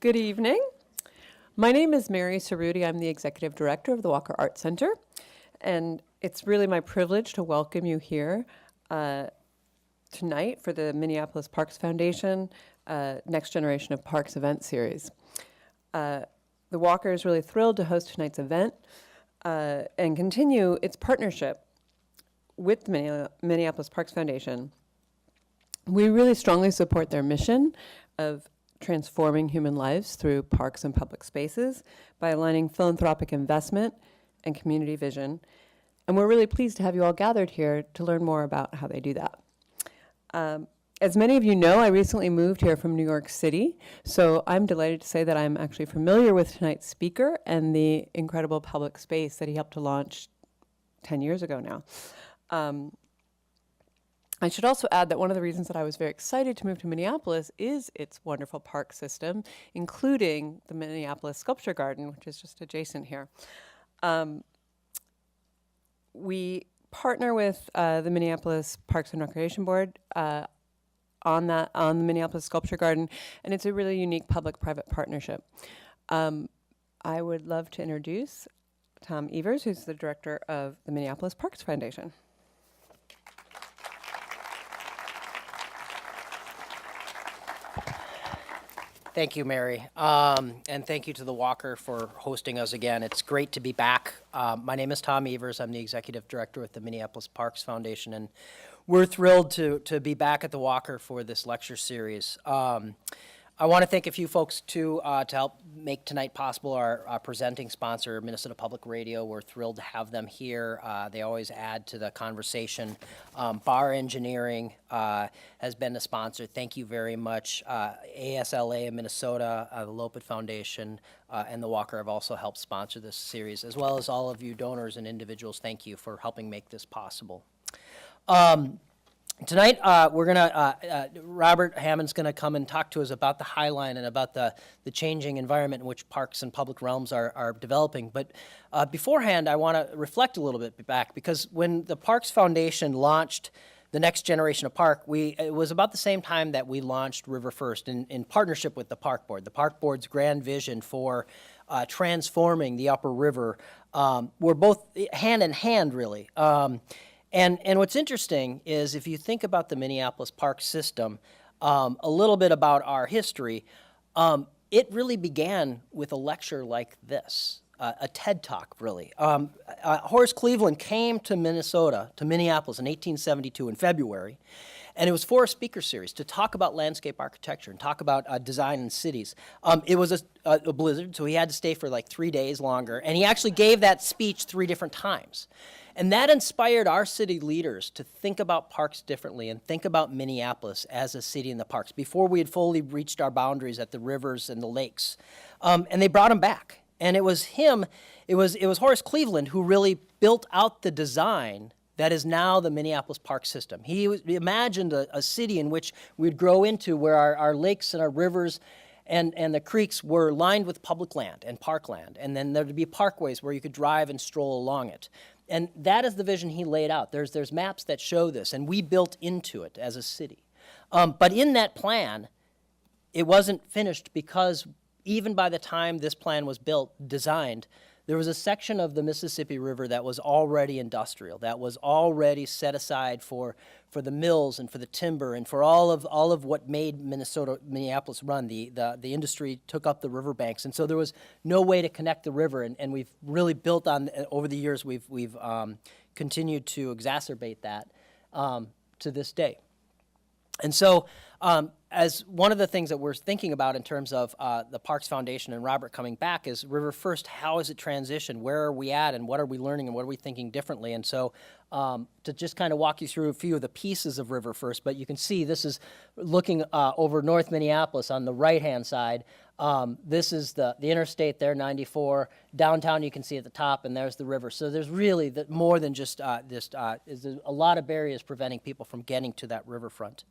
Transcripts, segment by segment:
Good evening. My name is Marisa Rudy. I'm the Executive Director of the Walker Art Center, and it's really my privilege to welcome you here tonight for the Minneapolis Parks Foundation Next Generation of Parks event series. The Walker is really thrilled to host tonight's event and continue its partnership with the Minneapolis Parks Foundation. We really strongly support their mission of transforming human lives through parks and public spaces by aligning philanthropic investment and community vision. And we're really pleased to have you all gathered here to learn more about how they do that. As many of you know, I recently moved here from New York City, so I'm delighted to say that I'm actually familiar with tonight's speaker and the incredible public space that he helped to launch 10 years ago now. I should also add that one of the reasons that I was very excited to move to Minneapolis is its wonderful park system, including the Minneapolis Sculpture Garden, which is just adjacent here. We partner with the Minneapolis Parks and Recreation Board on the Minneapolis Sculpture Garden, and it's a really unique public-private partnership. I would love to introduce Tom Evers, who's the director of the Minneapolis Parks Foundation. Thank you, Mary, and thank you to the Walker for hosting us again. It's great to be back. My name is Tom Evers. I'm the executive director with the Minneapolis Parks Foundation, and we're thrilled to be back at the Walker for this lecture series. I want to thank a few folks, too, to help make tonight possible. Our presenting sponsor, Minnesota Public Radio. We're thrilled to have them here. They always add to the conversation. Bar Engineering has been a sponsor. Thank you very much. ASLA in Minnesota, the Lopet Foundation, and the Walker have also helped sponsor this series, as well as all of you donors and individuals. Thank you for helping make this possible. Tonight, Robert Hammond's going to come and talk to us about the High Line and about the changing environment in which parks and public realms are developing. But beforehand, I want to reflect a little bit back, because when the Parks Foundation launched the next generation of park, it was about the same time that we launched River First in partnership with the Park Board. The Park Board's grand vision for transforming the Upper River were both hand in hand, really. And what's interesting is, if you think about the Minneapolis park system, a little bit about our history, it really began with a lecture like this, a TED Talk, really. Horace Cleveland came to Minnesota, to Minneapolis in 1872 in February, and it was for a speaker series to talk about landscape architecture and talk about design in cities. It was a blizzard, so he had to stay for like 3 days longer, and he actually gave that speech 3 different times. And that inspired our city leaders to think about parks differently and think about Minneapolis as a city in the parks before we had fully reached our boundaries at the rivers and the lakes. And they brought him back. And it was him, it was Horace Cleveland who really built out the design that is now the Minneapolis park system. He imagined a city in which we'd grow into, where our lakes and our rivers and the creeks were lined with public land and parkland. And then there'd be parkways where you could drive and stroll along it. And that is the vision he laid out. There's maps that show this, and we built into it as a city. But in that plan, it wasn't finished, because even by the time this plan was designed, there was a section of the Mississippi River that was already industrial, that was already set aside for the mills and for the timber and for all of what made Minneapolis run. The industry took up the riverbanks, and so there was no way to connect the river. And we've really built on, over the years, we've continued to exacerbate that to this day. And so, as one of the things that we're thinking about in terms of the Parks Foundation and Robert coming back is River First. How is it transitioned? Where are we at, and what are we learning, and what are we thinking differently? And so, to just kind of walk you through a few of the pieces of River First, but you can see this is looking over North Minneapolis on the right-hand side. This is the interstate there, 94. Downtown you can see at the top, and there's the river. So there's really more than just there's a lot of barriers preventing people from getting to that riverfront.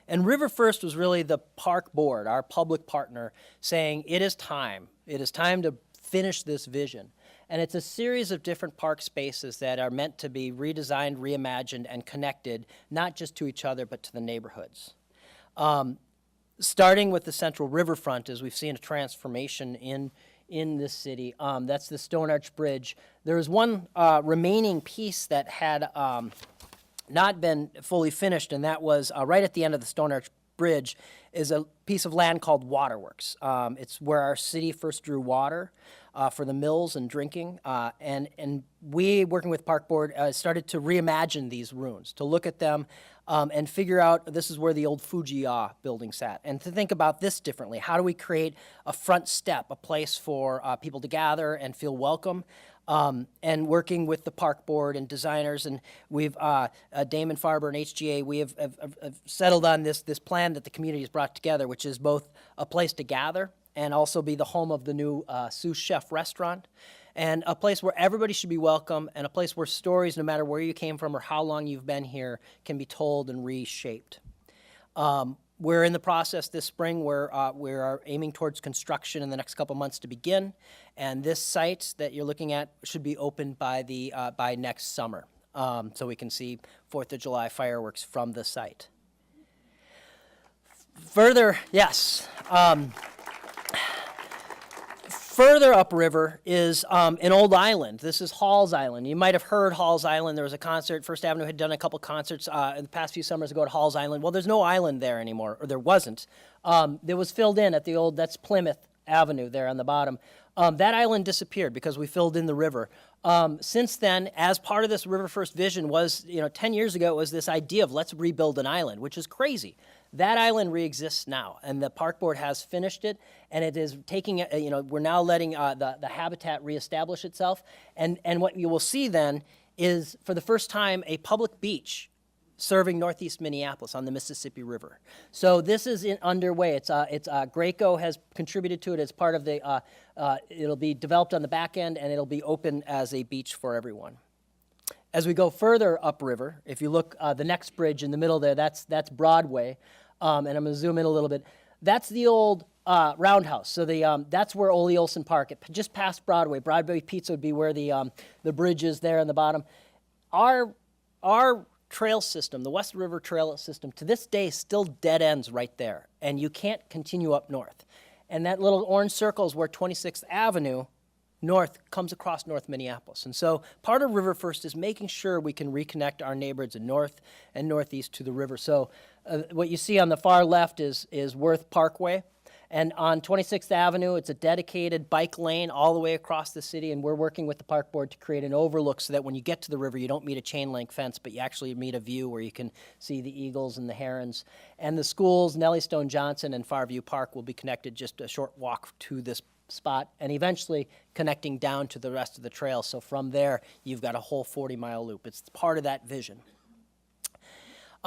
And River First was really the park board, our public partner, saying it is time to finish this vision. And it's a series of different park spaces that are meant to be redesigned, reimagined, and connected, not just to each other, but to the neighborhoods. starting with the central riverfront, as we've seen a transformation in this city. That's the Stone Arch Bridge. There was one remaining piece that had not been fully finished, and that was right at the end of the Stone Arch Bridge is a piece of land called Waterworks. It's where our city first drew water for the mills and drinking, and we, working with Park Board, started to reimagine these ruins, to look at them and figure out this is where the old Fujiya building sat, and to think about this differently. How do we create a front step, a place for people to gather and feel welcome? And working with the Park Board and designers, and we've Damon Farber and HGA, we have settled on this plan that the community has brought together, which is both a place to gather and also be the home of the new sous chef restaurant, and a place where everybody should be welcome, and a place where stories, no matter where you came from or how long you've been here, can be told and reshaped. We're in the process this spring where we are aiming towards construction in the next couple months to begin, and this site that you're looking at should be opened by next summer, so we can see 4th of July fireworks from the site. Further, yes. Further upriver is in Old Island. This is Halls Island. You might have heard Halls Island. There was a concert. First Avenue had done a couple concerts in the past few summers ago at Halls Island. Well, there's no island there anymore, or there wasn't. It was filled in at the old, that's Plymouth Avenue there on the bottom. That island disappeared because we filled in the river. Since then, as part of this River First vision was, 10 years ago, it was this idea of let's rebuild an island, which is crazy. That island re-exists now, and the Park Board has finished it, and it is taking, we're now letting the habitat reestablish itself, and what you will see then is, for the first time, a public beach serving northeast Minneapolis on the Mississippi River. So this is underway. It's Graco has contributed to it as part of the, it'll be developed on the back end, and it'll be open as a beach for everyone. As we go further upriver, if you look, the next bridge in the middle there, that's Broadway, and I'm going to zoom in a little bit. That's the old roundhouse. So that's where Ole Olson Park, just past Broadway. Broadway Pizza would be where the bridge is there on the bottom. Our trail system, the West River Trail system, to this day still dead ends right there, and you can't continue up north. And that little orange circle is where 26th Avenue North comes across North Minneapolis. And so part of River First is making sure we can reconnect our neighborhoods in north and northeast to the river. So what you see on the far left is Worth Parkway. And on 26th Avenue, it's a dedicated bike lane all the way across the city, and we're working with the Park Board to create an overlook so that when you get to the river, you don't meet a chain link fence, but you actually meet a view where you can see the eagles and the herons. And the schools, Nellie Stone Johnson and Farview Park, will be connected just a short walk to this spot, and eventually connecting down to the rest of the trail. So from there, you've got a whole 40-mile loop. It's part of that vision.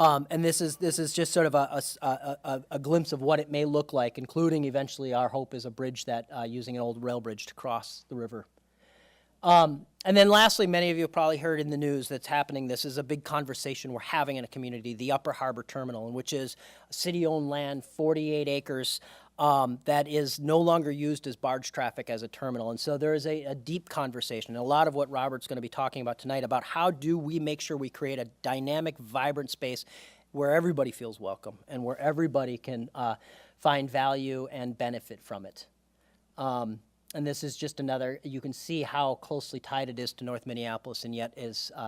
And this is just sort of a glimpse of what it may look like, including eventually our hope is a bridge that using an old rail bridge to cross the river. And then lastly, many of you have probably heard in the news that's happening. This is a big conversation we're having in a community, the Upper Harbor Terminal, which is city-owned land, 48 acres, that is no longer used as barge traffic as a terminal. And so there is a deep conversation, and a lot of what Robert's going to be talking about tonight about how do we make sure we create a dynamic, vibrant space where everybody feels welcome and where everybody can find value and benefit from it. And this is just another, you can see how closely tied it is to North Minneapolis and yet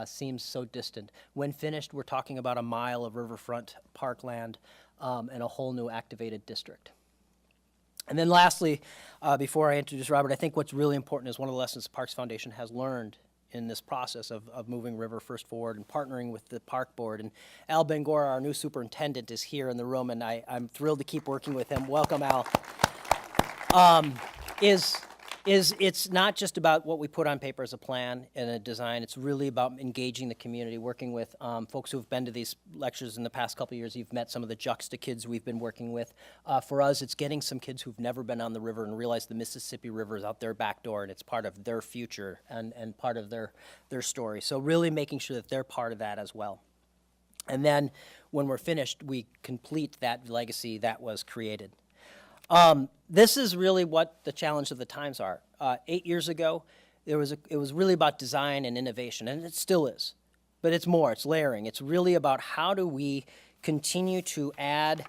seems so distant. When finished, we're talking about a mile of riverfront parkland and a whole new activated district. And then lastly, before I introduce Robert, I think what's really important is one of the lessons the Parks Foundation has learned in this process of moving River First forward and partnering with the Park Board. And Al Bengora, our new superintendent, is here in the room, and I'm thrilled to keep working with him. Welcome, Al. It's not just about what we put on paper as a plan and a design. It's really about engaging the community, working with folks who've been to these lectures in the past couple of years. You've met some of the Juxta kids we've been working with. For us, it's getting some kids who've never been on the river and realize the Mississippi River is out their back door and it's part of their future and part of their story. So really making sure that they're part of that as well. And then when we're finished, we complete that legacy that was created. This is really what the challenge of the times are. 8 years ago, it was really about design and innovation, and it still is. But it's more, it's layering. It's really about how do we continue to add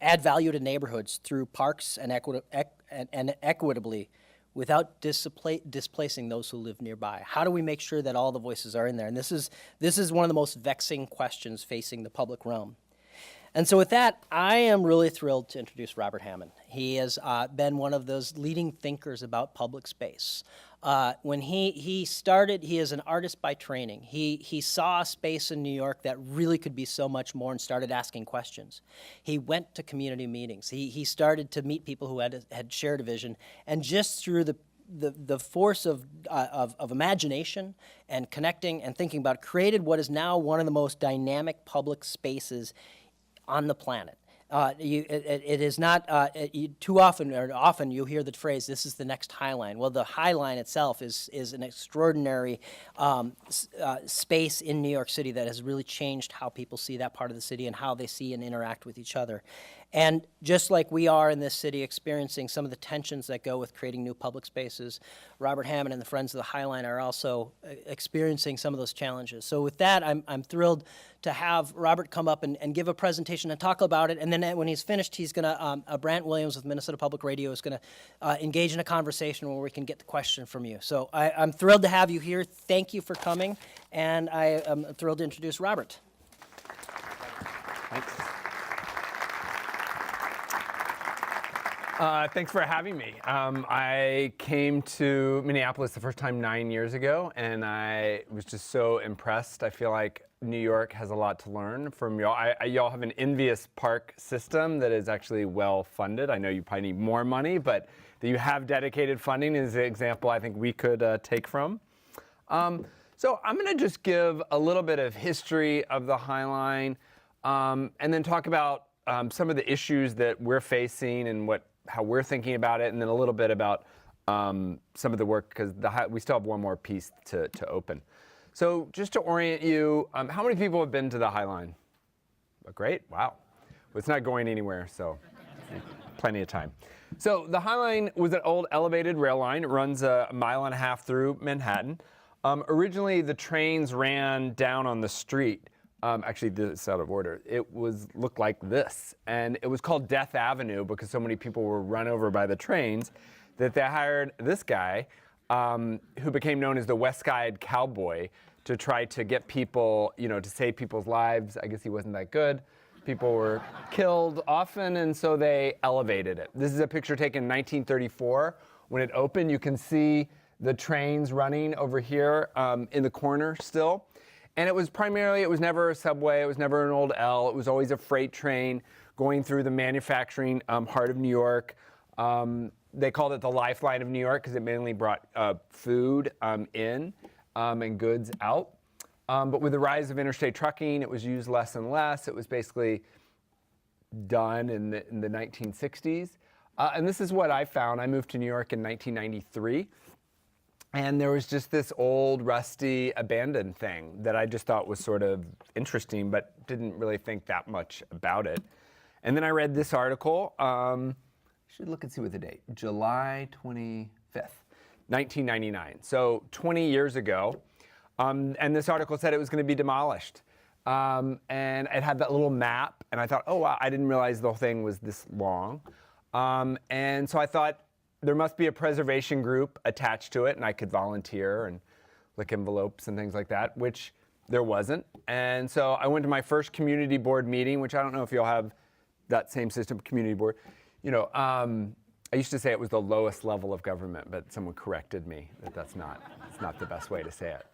add value to neighborhoods through parks and equitably without displacing those who live nearby? How do we make sure that all the voices are in there? And this is one of the most vexing questions facing the public realm. And so with that, I am really thrilled to introduce Robert Hammond. He has been one of those leading thinkers about public space. When he started, he is an artist by training. He saw a space in New York that really could be so much more and started asking questions. He went to community meetings. He started to meet people who had shared a vision, and just through the force of imagination and connecting and thinking about it, created what is now one of the most dynamic public spaces on the planet. It is not too often, or often you hear the phrase, "This is the next High Line." Well, the High Line itself is an extraordinary space in New York City that has really changed how people see that part of the city and how they see and interact with each other. And just like we are in this city experiencing some of the tensions that go with creating new public spaces, Robert Hammond and the Friends of the High Line are also experiencing some of those challenges. So with that, I'm thrilled to have Robert come up and give a presentation and talk about it. And then when he's finished, he's going to, Brant Williams with Minnesota Public Radio is going to engage in a conversation where we can get the question from you. So I'm thrilled to have you here. Thank you for coming. And I am thrilled to introduce Robert. Thanks. Thanks for having me. I came to Minneapolis the first time 9 years ago, and I was just so impressed. I feel like New York has a lot to learn from y'all. Y'all have an envious park system that is actually well funded. I know you probably need more money, but that you have dedicated funding is an example I think we could take from. So I'm going to just give a little bit of history of the High Line, and then talk about some of the issues that we're facing and how we're thinking about it, and then a little bit about some of the work, because we still have one more piece to open. So just to orient you, how many people have been to the High Line? Great, wow. Well, it's not going anywhere, so plenty of time. So the High Line was an old elevated rail line. It runs a mile and a half through Manhattan. Originally, the trains ran down on the street. Actually, this is out of order. It looked like this, and it was called Death Avenue because so many people were run over by the trains that they hired this guy, who became known as the West Side Cowboy, to try to get people, to save people's lives. I guess he wasn't that good. People were killed often, and so they elevated it. This is a picture taken in 1934. When it opened, you can see the trains running over here in the corner still. And it was never a subway, it was never an old L, it was always a freight train going through the manufacturing heart of New York. They called it the lifeline of New York because it mainly brought food in and goods out. But with the rise of interstate trucking, it was used less and less. It was basically done in the 1960s. And this is what I found. I moved to New York in 1993. And there was just this old, rusty, abandoned thing that I just thought was sort of interesting, but didn't really think that much about it. And then I read this article. Should look and see what the date. July 25th, 1999. So 20 years ago. And this article said it was going to be demolished. And it had that little map. And I thought, oh, wow, I didn't realize the whole thing was this long. And so I thought, there must be a preservation group attached to it, and I could volunteer and lick envelopes and things like that, which there wasn't. And so I went to my first community board meeting, which I don't know if you'll have that same system, community board. I used to say it was the lowest level of government, but someone corrected me that it's not the best way to say it.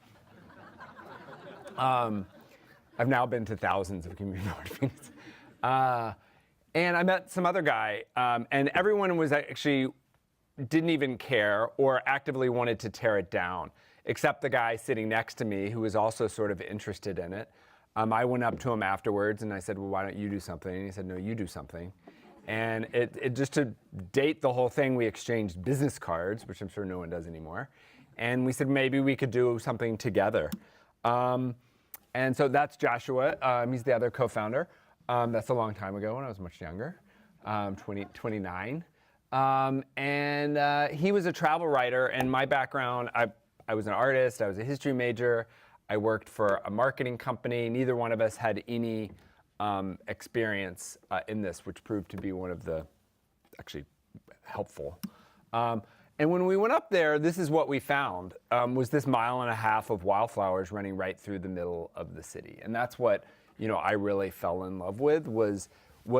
I've now been to thousands of community board meetings. And I met some other guy, and everyone was actually didn't even care or actively wanted to tear it down, except the guy sitting next to me who was also sort of interested in it. I went up to him afterwards and I said, well, why don't you do something? And he said, no, you do something. And it just to date the whole thing, we exchanged business cards, which I'm sure no one does anymore. And we said, maybe we could do something together. And so that's Joshua. He's the other co-founder. That's a long time ago when I was much younger, 29. And he was a travel writer, and my background, I was an artist, I was a history major, I worked for a marketing company. Neither one of us had any experience in this, which proved to be one of the actually helpful. And when we went up there, this is what we found, was this 1.5 miles of wildflowers running right through the middle of the city. And that's what, I really fell in love with, was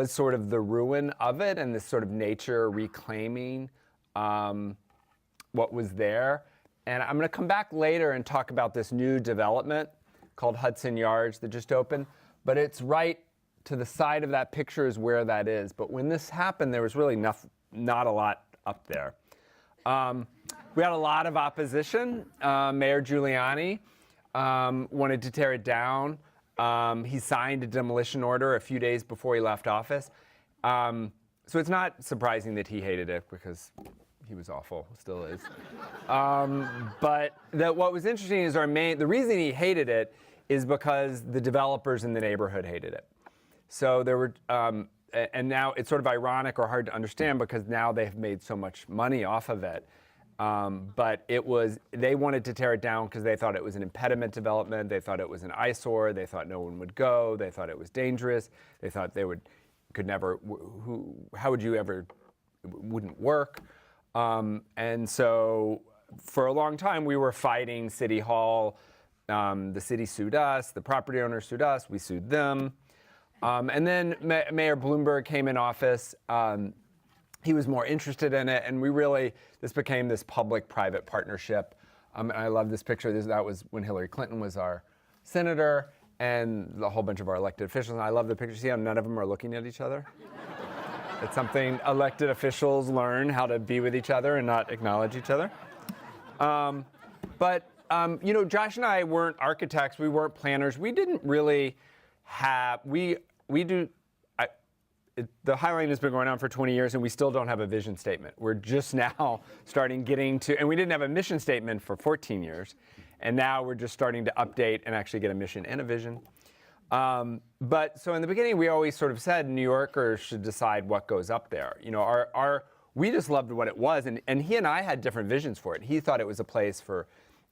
sort of the ruin of it and this sort of nature reclaiming what was there. And I'm going to come back later and talk about this new development called Hudson Yards that just opened. But it's right to the side of that picture is where that is. But when this happened, there was really not a lot up there. We had a lot of opposition. Mayor Giuliani wanted to tear it down. He signed a demolition order a few days before he left office. So it's not surprising that he hated it because he was awful, still is. But what was interesting is the reason he hated it is because the developers in the neighborhood hated it. So there were, and now it's sort of ironic or hard to understand because now they've made so much money off of it. But they wanted to tear it down because they thought it was an impediment development. They thought it was an eyesore. They thought no one would go. They thought it was dangerous. They thought it wouldn't work. And so for a long time, we were fighting City Hall. The city sued us. The property owner sued us. We sued them. And then Mayor Bloomberg came in office. He was more interested in it, and this became this public-private partnership. And I love this picture. That was when Hillary Clinton was our senator, and a whole bunch of our elected officials. And I love the picture. See how none of them are looking at each other? It's something elected officials learn, how to be with each other and not acknowledge each other. But Josh and I weren't architects. We weren't planners. We didn't really have, the High Line has been going on for 20 years and we still don't have a vision statement. We're just now getting to, and we didn't have a mission statement for 14 years. And now we're just starting to update and actually get a mission and a vision. But so in the beginning, we always sort of said New Yorkers should decide what goes up there. We just loved what it was. And he and I had different visions for it. He thought it was a place for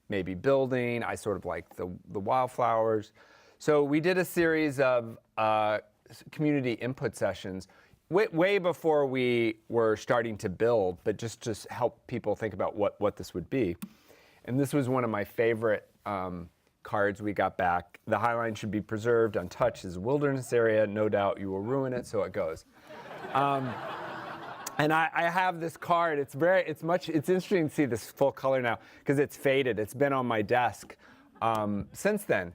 maybe building. I sort of liked the wildflowers. So we did a series of community input sessions way before we were starting to build, but just to help people think about what this would be. And this was one of my favorite cards we got back. The High Line should be preserved, untouched as a wilderness area. No doubt you will ruin it, so it goes. And I have this card. It's interesting to see this full color now because it's faded. It's been on my desk since then.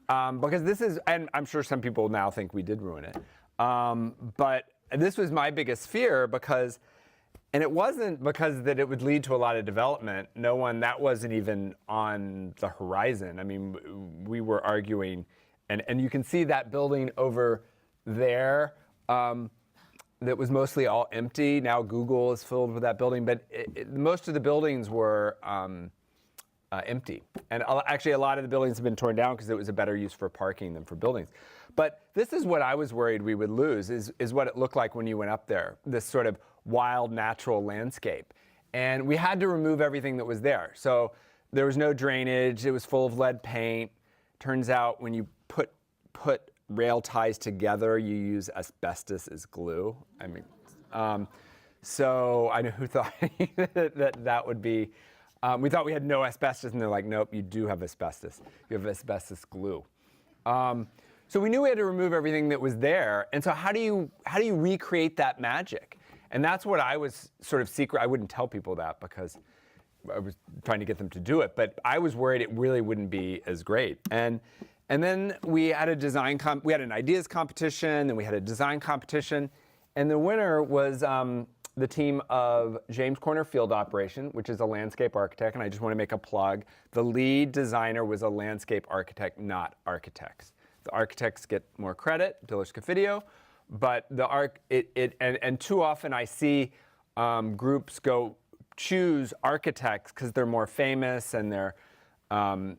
Because this is, and I'm sure some people now think we did ruin it. But this was my biggest fear and it wasn't because that it would lead to a lot of development. That wasn't even on the horizon. I mean, we were arguing, and you can see that building over there that was mostly all empty. Now Google is filled with that building, but most of the buildings were empty. And actually a lot of the buildings have been torn down because it was a better use for parking than for buildings. But this is what I was worried we would lose, is what it looked like when you went up there, this sort of wild natural landscape. And we had to remove everything that was there. So there was no drainage, it was full of lead paint. Turns out when you put rail ties together, you use asbestos as glue. I mean, so I know who thought that would be. We thought we had no asbestos, and they're like, nope, you do have asbestos. You have asbestos glue. So we knew we had to remove everything that was there. And so how do you recreate that magic? And that's what I was sort of secret. I wouldn't tell people that because I was trying to get them to do it. But I was worried it really wouldn't be as great. And then we had we had an ideas competition, and we had a design competition. And the winner was the team of James Corner Field Operation, which is a landscape architect, and I just want to make a plug. The lead designer was a landscape architect, not architects. The architects get more credit, Dillish Cofidio, but and too often I see groups choose architects because they're more famous and they're some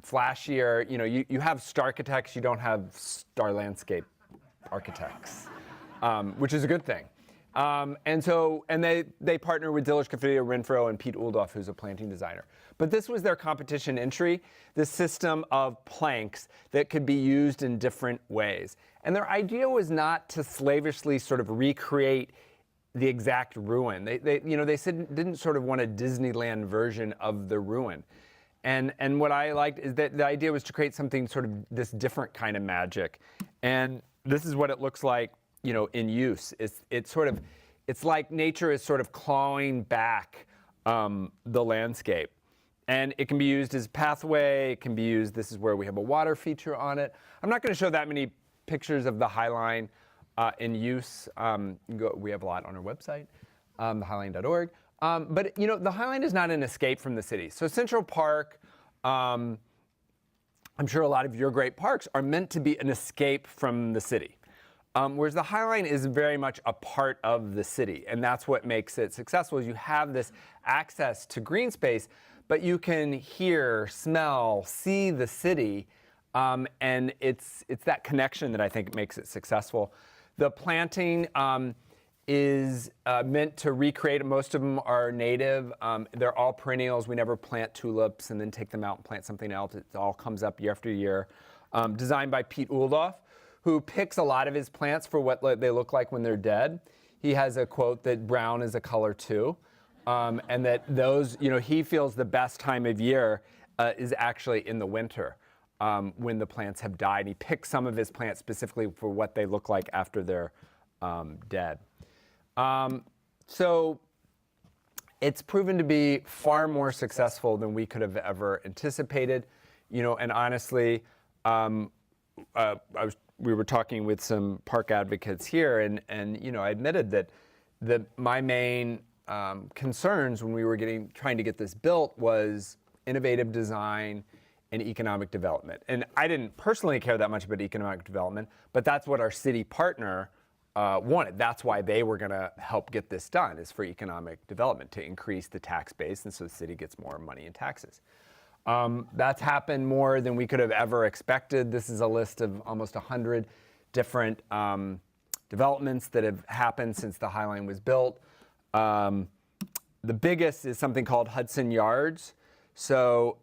flashier. You have star architects, you don't have star landscape architects, which is a good thing. And they partner with Dillish Cofidio, Renfro, and Pete Uldoff, who's a planting designer. But this was their competition entry, this system of planks that could be used in different ways. And their idea was not to slavishly sort of recreate the exact ruin. They said didn't sort of want a Disneyland version of the ruin. And what I liked is that the idea was to create something sort of this different kind of magic. And this is what it looks like, in use. It's like nature is sort of clawing back the landscape. And it can be used as pathway, it can be used, this is where we have a water feature on it. I'm not going to show that many pictures of the High Line in use. We have a lot on our website, thehighline.org. But the High Line is not an escape from the city. So Central Park, I'm sure a lot of your great parks are meant to be an escape from the city. Whereas the High Line is very much a part of the city. And that's what makes it successful, is you have this access to green space, but you can hear, smell, see the city. And it's that connection that I think makes it successful. The planting is meant to recreate. Most of them are native. They're all perennials. We never plant tulips and then take them out and plant something else. It all comes up year after year. Designed by Pete Uldoff, who picks a lot of his plants for what they look like when they're dead. He has a quote that brown is a color too. And that those, he feels the best time of year is actually in the winter. When the plants have died. He picks some of his plants specifically for what they look like after they're dead. So it's proven to be far more successful than we could have ever anticipated. And honestly, we were talking with some park advocates here, and I admitted that my main concerns when we were trying to get this built was innovative design and economic development. And I didn't personally care that much about economic development, but that's what our city partner wanted. That's why they were going to help get this done, is for economic development, to increase the tax base, and so the city gets more money in taxes. That's happened more than we could have ever expected. This is a list of almost 100 different developments that have happened since the High Line was built. The biggest is something called Hudson Yards. So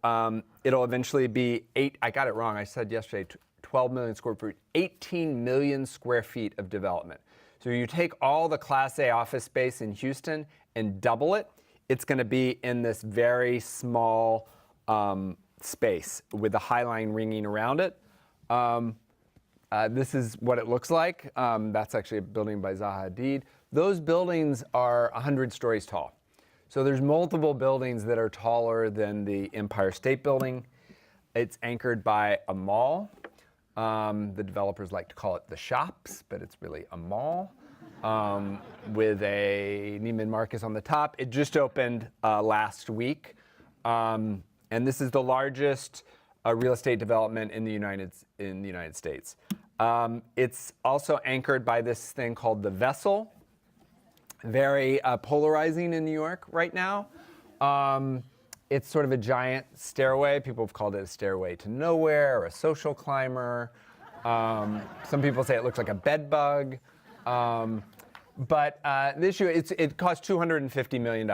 it'll eventually be I got it wrong, I said yesterday, 12 million square feet, 18 million square feet of development. So you take all the Class A office space in Houston and double it, it's going to be in this very small space with the High Line ringing around it. This is what it looks like. That's actually a building by Zaha Hadid. Those buildings are 100 stories tall. So there's multiple buildings that are taller than the Empire State Building. It's anchored by a mall. The developers like to call it the Shops, but it's really a mall with a Neiman Marcus on the top. It just opened last week. And this is the largest real estate development in the United States. It's also anchored by this thing called the Vessel. Very polarizing in New York right now. It's sort of a giant stairway. People have called it a stairway to nowhere or a social climber. Some people say it looks like a bed bug. But the issue, it cost $250 million.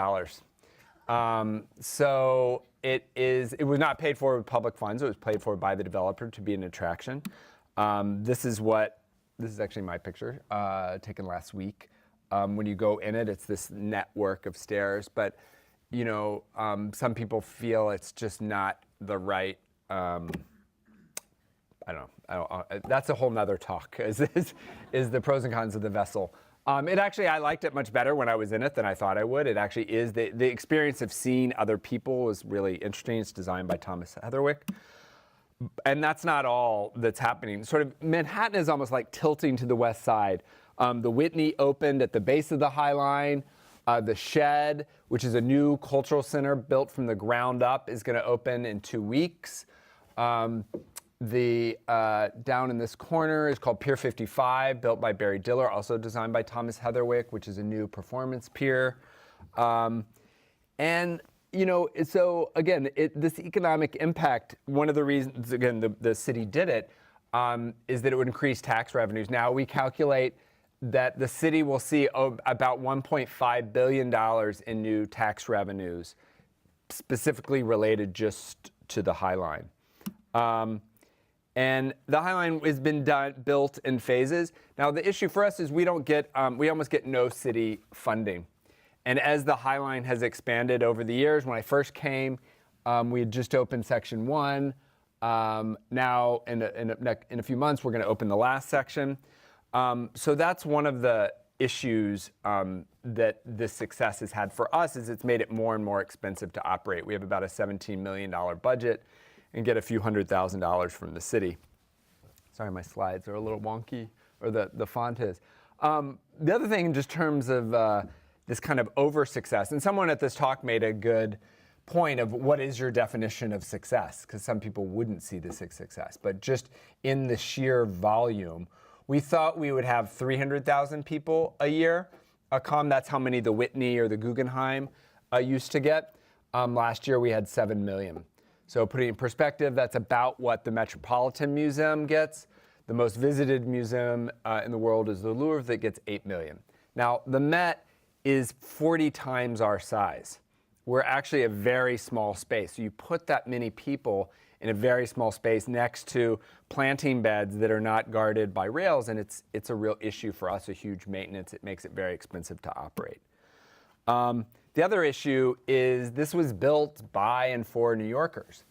So it was not paid for with public funds. It was paid for by the developer to be an attraction. This is actually my picture taken last week. When you go in it, it's this network of stairs. But, some people feel it's just not the right, I don't know. That's a whole nother talk, is the pros and cons of the Vessel. I liked it much better when I was in it than I thought I would. It actually is. The experience of seeing other people was really interesting. It's designed by Thomas Heatherwick. And that's not all that's happening. Sort of Manhattan is almost like tilting to the west side. The Whitney opened at the base of the High Line. The Shed, which is a new cultural center built from the ground up, is going to open in 2 weeks. Down in this corner is called Pier 55, built by Barry Diller, also designed by Thomas Heatherwick, which is a new performance pier. So again, this economic impact, one of the reasons, again, the city did it, is that it would increase tax revenues. Now we calculate that the city will see about $1.5 billion in new tax revenues, specifically related just to the High Line. And the High Line has been built in phases. Now, the issue for us is we almost get no city funding. And as the High Line has expanded over the years, when I first came, we had just opened Section 1. Now, in a few months, we're going to open the last section. So that's one of the issues that this success has had for us, is it's made it more and more expensive to operate. We have about a $17 million budget and get a few $100,000 from the city. Sorry, my slides are a little wonky, or the font is. The other thing, in just terms of this kind of over success, and someone at this talk made a good point of what is your definition of success, because some people wouldn't see this as success, but just in the sheer volume, we thought we would have 300,000 people a year come. That's how many the Whitney or the Guggenheim used to get. Last year we had 7 million. So putting it in perspective, that's about what the Metropolitan Museum gets. The most visited museum in the world is the Louvre, that gets 8 million. Now, the Met is 40 times our size. We're actually a very small space. So you put that many people in a very small space next to planting beds that are not guarded by rails, and it's a real issue for us, a huge maintenance. It makes it very expensive to operate. The other issue is this was built by and for New Yorkers.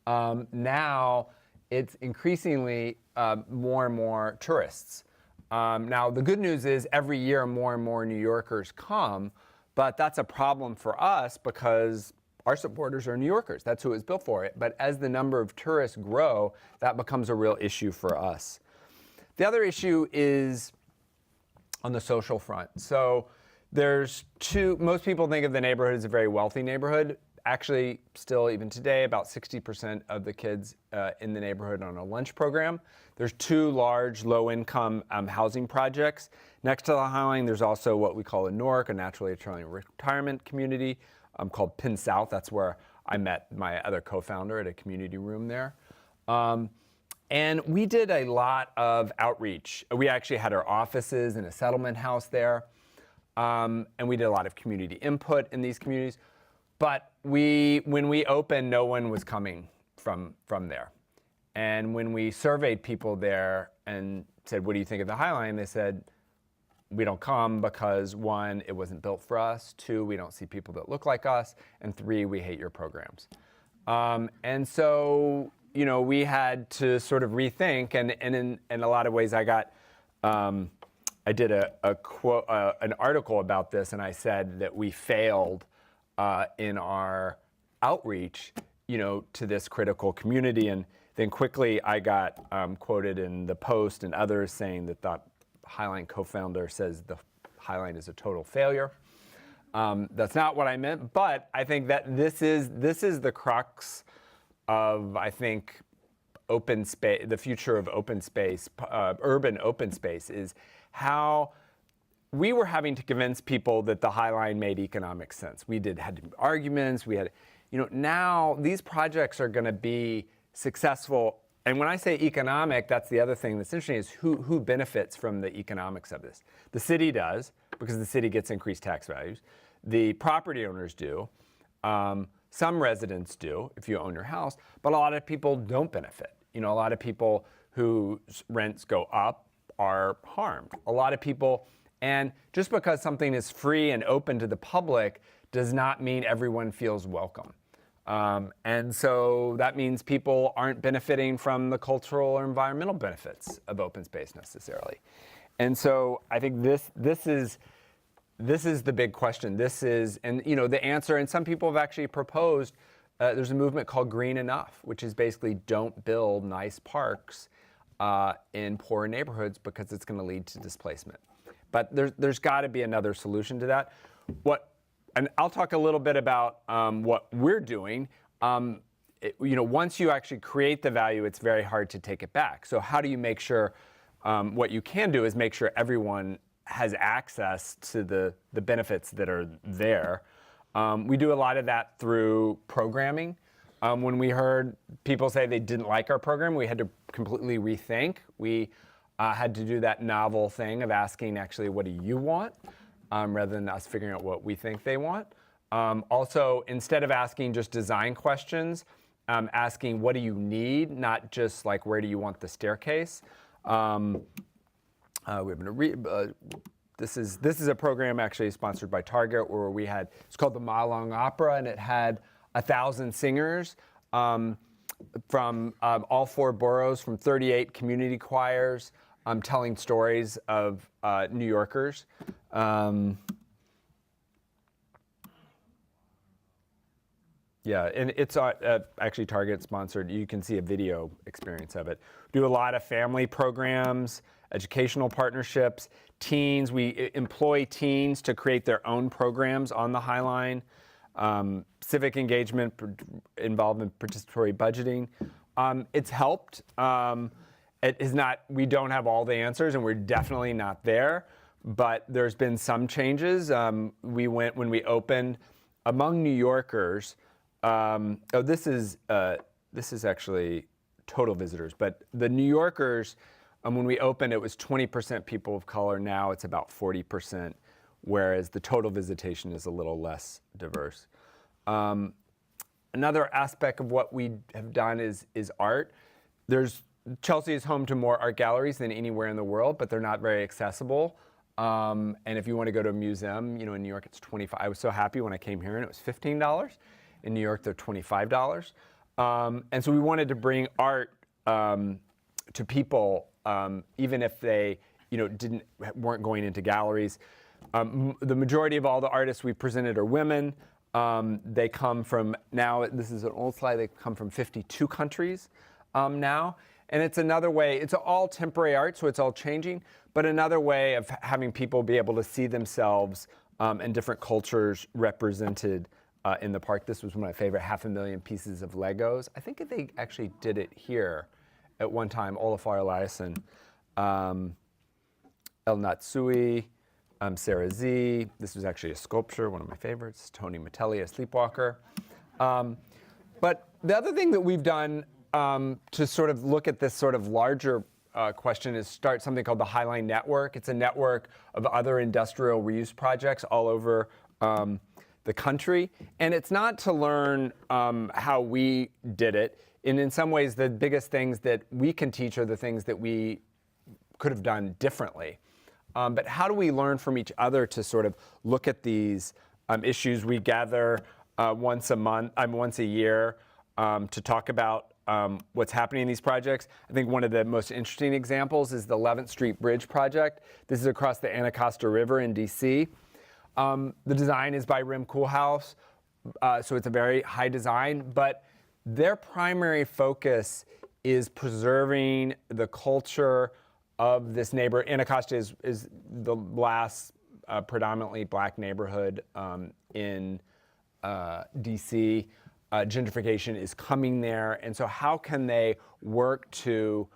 Now it's increasingly more and more tourists. Now the good news is every year more and more New Yorkers come, but that's a problem for us because our supporters are New Yorkers. That's who it was built for. But as the number of tourists grow, that becomes a real issue for us. The other issue is on the social front. So there's most people think of the neighborhood as a very wealthy neighborhood. Actually, still even today, about 60% of the kids in the neighborhood are on a lunch program. There's 2 large low-income housing projects. Next to the High Line, there's also what we call a NORC, a naturally occurring retirement community, called Penn South. That's where I met my other co-founder at a community room there. And we did a lot of outreach. We actually had our offices in a settlement house there. And we did a lot of community input in these communities. But when we opened, no one was coming from there. And when we surveyed people there and said, what do you think of the High Line? They said, we don't come because 1, it wasn't built for us. 2, we don't see people that look like us. And 3, we hate your programs. And so, we had to sort of rethink. And in a lot of ways, I did a quote, an article about this, and I said that we failed in our outreach, to this critical community. And then quickly, I got quoted in the Post and others saying that the High Line co-founder says the High Line is a total failure. That's not what I meant, but I think that this is the crux of, I think, open space, the future of open space, urban open space, is how we were having to convince people that the High Line made economic sense. We had arguments. We had, now these projects are going to be successful. And when I say economic, that's the other thing that's interesting, is who benefits from the economics of this. The city does, because the city gets increased tax values. The property owners do. Some residents do, if you own your house. But a lot of people don't benefit. A lot of people whose rents go up are harmed. A lot of people, and just because something is free and open to the public does not mean everyone feels welcome. And so that means people aren't benefiting from the cultural or environmental benefits of open space necessarily. And so I think this is the big question. And the answer, and some people have actually proposed, there's a movement called Green Enough, which is basically don't build nice parks in poor neighborhoods because it's going to lead to displacement. But there's got to be another solution to that. And I'll talk a little bit about what we're doing. Once you actually create the value, it's very hard to take it back. So how do you make sure, what you can do is make sure everyone has access to the benefits that are there. We do a lot of that through programming. When we heard people say they didn't like our program, we had to completely rethink. We had to do that novel thing of asking, actually, what do you want? Rather than us figuring out what we think they want. Also, instead of asking just design questions, asking what do you need, not just like where do you want the staircase. This is a program actually sponsored by Target where it's called the Mile Long Opera, and it had 1,000 singers from all 4 boroughs, from 38 community choirs, telling stories of New Yorkers. Yeah, and it's actually Target sponsored. You can see a video experience of it. Do a lot of family programs, educational partnerships, teens. We employ teens to create their own programs on the High Line. Civic engagement, involvement, participatory budgeting. It's helped. It is not. We don't have all the answers, and we're definitely not there. But there's been some changes. When we opened among New Yorkers. This is actually total visitors, but the New Yorkers, when we opened, it was 20% people of color. Now it's about 40%, whereas the total visitation is a little less diverse. Another aspect of what we have done is art. Chelsea is home to more art galleries than anywhere in the world, but they're not very accessible. And if you want to go to a museum, in New York it's $25. I was so happy when I came here and it was $15. In New York, they're $25. And so we wanted to bring art to people, even if they, weren't going into galleries. The majority of all the artists we presented are women. They come from, now this is an old slide, they come from 52 countries now. And it's another way, it's all temporary art, so it's all changing, but another way of having people be able to see themselves and different cultures represented in the park. This was one of my favorite 500,000 pieces of Legos. I think they actually did it here at one time. Olafur Eliasson, El Natsui, Sarah Z. This was actually a sculpture, one of my favorites. Tony Matelli, a sleepwalker. But the other thing that we've done to sort of look at this sort of larger question is start something called the High Line Network. It's a network of other industrial reuse projects all over the country. And it's not to learn how we did it. And in some ways, the biggest things that we can teach are the things that we could have done differently. But how do we learn from each other to sort of look at these issues? We gather once a year to talk about what's happening in these projects. I think one of the most interesting examples is the 11th Street Bridge project. This is across the Anacostia River in DC. The design is by Rem Koolhaas, so it's a very high design, but their primary focus is preserving the culture of this neighborhood. Anacostia is the last predominantly black neighborhood in DC. Gentrification is coming there, and so how can they work to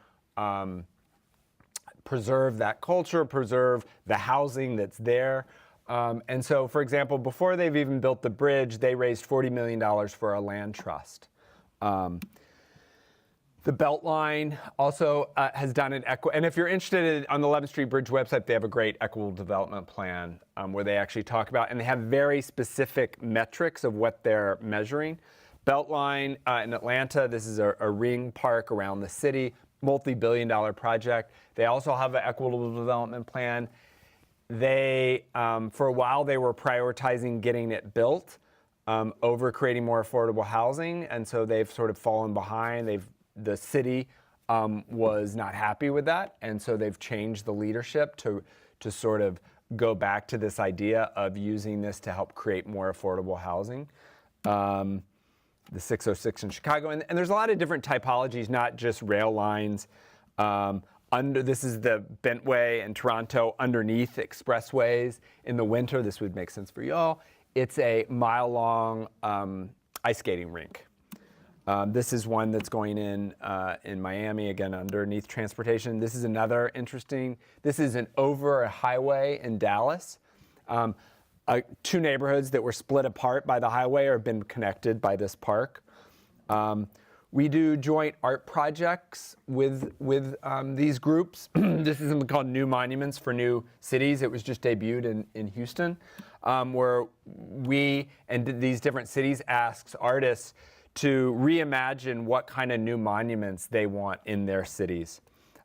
preserve that culture, preserve the housing that's there? And so, for example, before they've even built the bridge, they raised $40 million for a land trust. The Beltline also has done an and if you're interested on the 11th Street Bridge website, they have a great equitable development plan where they actually talk about, and they have very specific metrics of what they're measuring. Beltline in Atlanta, this is a ring park around the city, multi-billion-dollar project. They also have an equitable development plan. They, for a while, they were prioritizing getting it built over creating more affordable housing, and so they've sort of fallen behind. The city was not happy with that, and so they've changed the leadership to sort of go back to this idea of using this to help create more affordable housing. The 606 in Chicago, and there's a lot of different typologies, not just rail lines. This is the Bentway in Toronto, underneath expressways. In the winter, this would make sense for y'all. It's a mile-long ice skating rink. This is one that's going in Miami, again, underneath transportation. This is another interesting, this is over a highway in Dallas. Two neighborhoods that were split apart by the highway have been connected by this park. We do joint art projects with these groups. This is something called New Monuments for New Cities. It was just debuted in Houston, where we and these different cities asks artists to reimagine what kind of new monuments they want in their cities.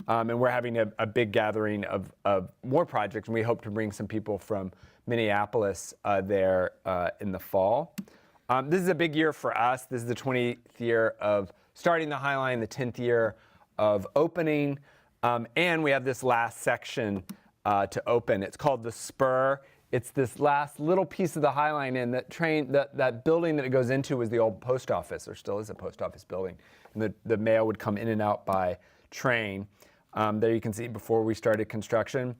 And we're having a big gathering of more projects, and we hope to bring some people from Minneapolis there in the fall. This is a big year for us. This is the 20th year of starting the High Line, the 10th year of opening, and we have this last section to open. It's called the Spur. It's this last little piece of the High Line, and that building that it goes into was the old post office, or still is a post office building. And the mail would come in and out by train. There you can see before we started construction.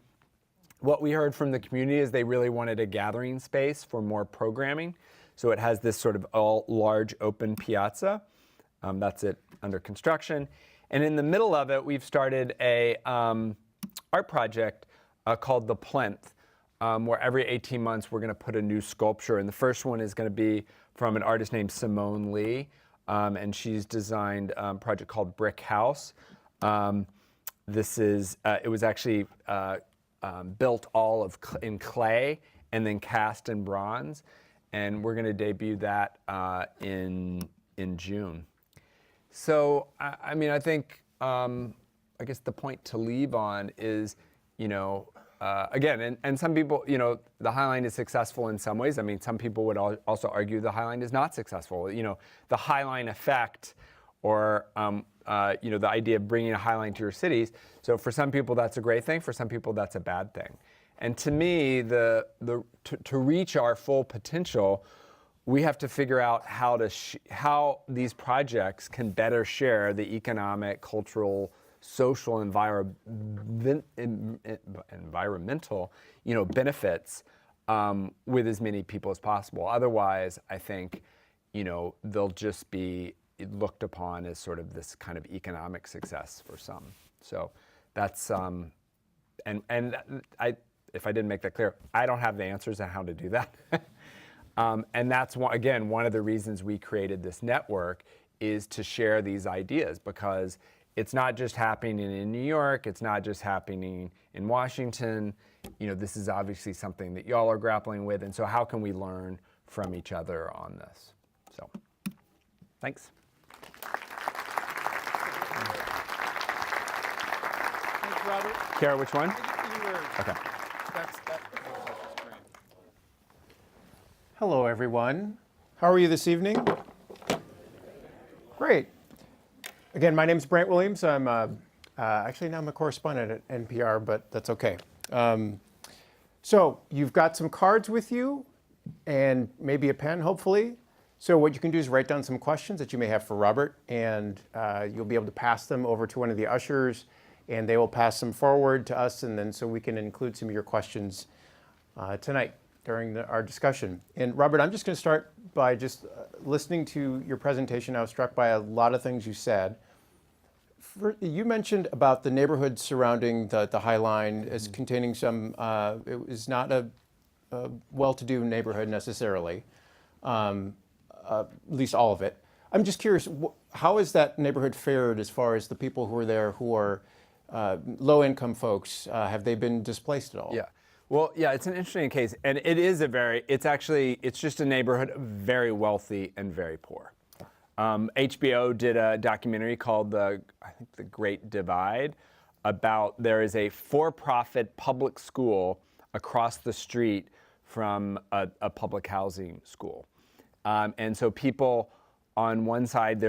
What we heard from the community is they really wanted a gathering space for more programming. So it has this sort of all large open piazza. That's it under construction. And in the middle of it, we've started a art project called The Plinth, where every 18 months we're going to put a new sculpture. And the first one is going to be from an artist named Simone Lee. And she's designed a project called Brick House. It was actually built all in clay and then cast in bronze. And we're going to debut that in June. So, I mean, I think, I guess the point to leave on is, again, and some people, the High Line is successful in some ways. I mean, some people would also argue the High Line is not successful. The High Line effect, or, the idea of bringing a High Line to your cities. So for some people, that's a great thing. For some people, that's a bad thing. And to me, to reach our full potential, we have to figure out how these projects can better share the economic, cultural, social, environmental, benefits with as many people as possible. Otherwise, I think, they'll just be looked upon as sort of this kind of economic success for some. So that's if I didn't make that clear, I don't have the answers on how to do that. And that's, one of the reasons we created this network is to share these ideas, because it's not just happening in New York, it's not just happening in Washington. This is obviously something that y'all are grappling with, and so how can we learn from each other on this? So, thanks. Thanks, Robert. Kara, which one? Okay. Hello, everyone. How are you this evening? Great. Again, my name is Brant Williams. I'm actually now I'm a correspondent at NPR, but that's okay. So you've got some cards with you and maybe a pen, hopefully. So what you can do is write down some questions that you may have for Robert, and you'll be able to pass them over to one of the ushers, and they will pass them forward to us, and then so we can include some of your questions tonight during our discussion. And Robert, I'm just going to start by just listening to your presentation. I was struck by a lot of things you said. You mentioned about the neighborhood surrounding the High Line as containing some, it was not a well-to-do neighborhood necessarily, at least all of it. I'm just curious, how is that neighborhood fared as far as the people who are there who are low-income folks? Have they been displaced at all? Yeah. Well, yeah, it's an interesting case, and it's just a neighborhood of very wealthy and very poor. HBO did a documentary called The Great Divide about there is a for-profit public school across the street from a public housing school. And so people on one side,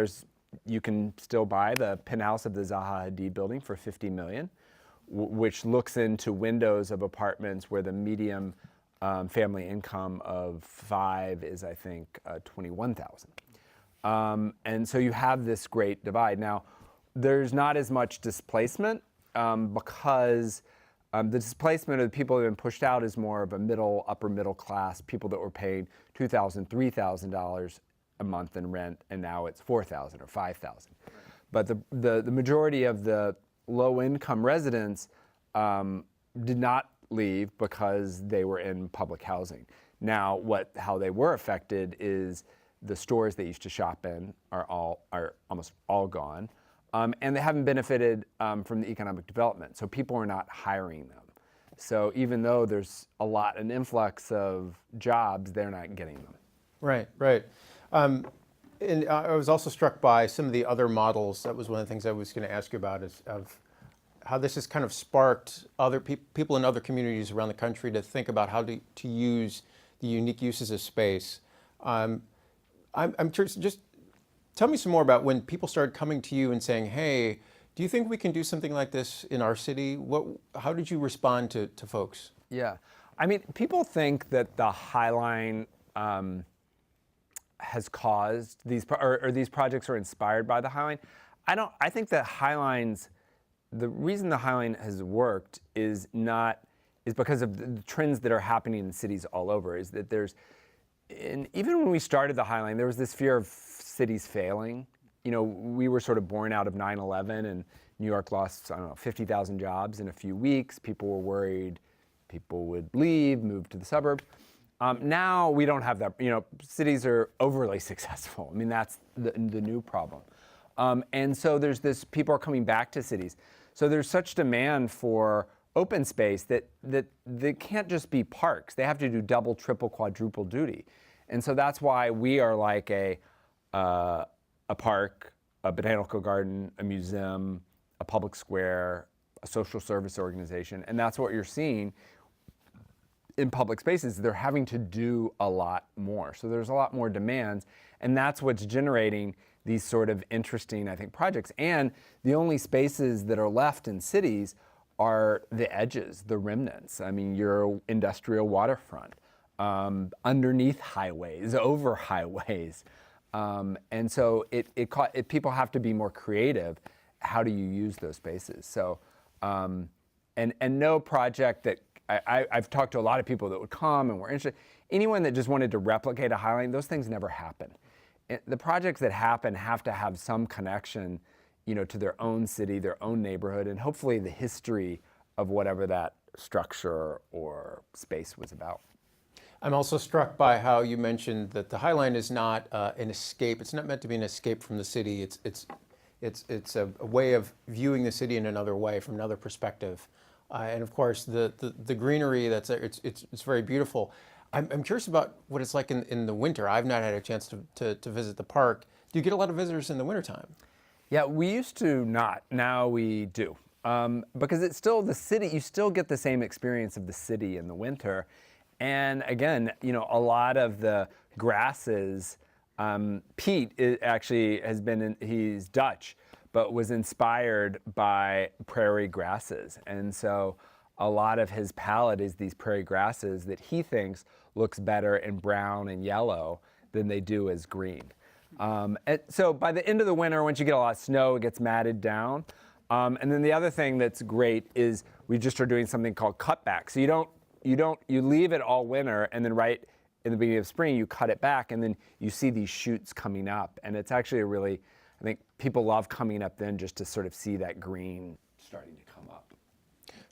you can still buy the penthouse of the Zaha Hadid building for $50 million. Which looks into windows of apartments where the median family income of 5 is, I think, 21,000. And so you have this great divide. Now, there's not as much displacement because the displacement of the people that have been pushed out is more of a upper middle class, people that were paying $2,000, $3,000 a month in rent, and now it's $4,000 or $5,000. But the majority of the low-income residents did not leave because they were in public housing. Now, how they were affected is the stores they used to shop in are almost all gone, and they haven't benefited from the economic development. So people are not hiring them. So even though there's an influx of jobs, they're not getting them. Right, right. And I was also struck by some of the other models. That was one of the things I was going to ask you about, is of how this has kind of sparked other people in other communities around the country to think about how to use the unique uses of space. I'm curious, just tell me some more about when people started coming to you and saying, hey, do you think we can do something like this in our city? How did you respond to folks? Yeah. I mean, people think that the High Line has caused these, or these projects are inspired by the High Line. I think that the reason the High Line has worked is because of the trends that are happening in cities all over, is that even when we started the High Line, there was this fear of cities failing. You know, we were sort of born out of 9/11, and New York lost, 50,000 jobs in a few weeks. People were worried people would leave, move to the suburbs. Now we don't have that. You know, cities are overly successful. I mean, that's the new problem. And so people are coming back to cities. So there's such demand for open space that they can't just be parks. They have to do double, triple, quadruple duty. And so that's why we are like a park, a botanical garden, a museum, a public square, a social service organization. And that's what you're seeing in public spaces. They're having to do a lot more. So there's a lot more demands. And that's what's generating these sort of interesting, I think, projects. And the only spaces that are left in cities are the edges, the remnants. I mean, your industrial waterfront, underneath highways, over highways. And so people have to be more creative. How do you use those spaces? So, and no project that, I've talked to a lot of people that would come and were interested. Anyone that just wanted to replicate a High Line, those things never happen. The projects that happen have to have some connection, to their own city, their own neighborhood, and hopefully the history of whatever that structure or space was about. I'm also struck by how you mentioned that the High Line is not an escape. It's not meant to be an escape from the city. It's a way of viewing the city in another way, from another perspective. And of course, the greenery that's there, it's very beautiful. I'm curious about what it's like in the winter. I've not had a chance to visit the park. Do you get a lot of visitors in the wintertime? Yeah, we used to not. Now we do. Because it's still the city, you still get the same experience of the city in the winter. And again, a lot of the grasses, Pete actually he's Dutch, but was inspired by prairie grasses. And so a lot of his palette is these prairie grasses that he thinks looks better in brown and yellow than they do as green. And so by the end of the winter, once you get a lot of snow, it gets matted down. And then the other thing that's great is we just are doing something called cutback. So you leave it all winter, and then right in the beginning of spring, you cut it back, and then you see these shoots coming up. And it's actually I think people love coming up then just to sort of see that green starting to come up.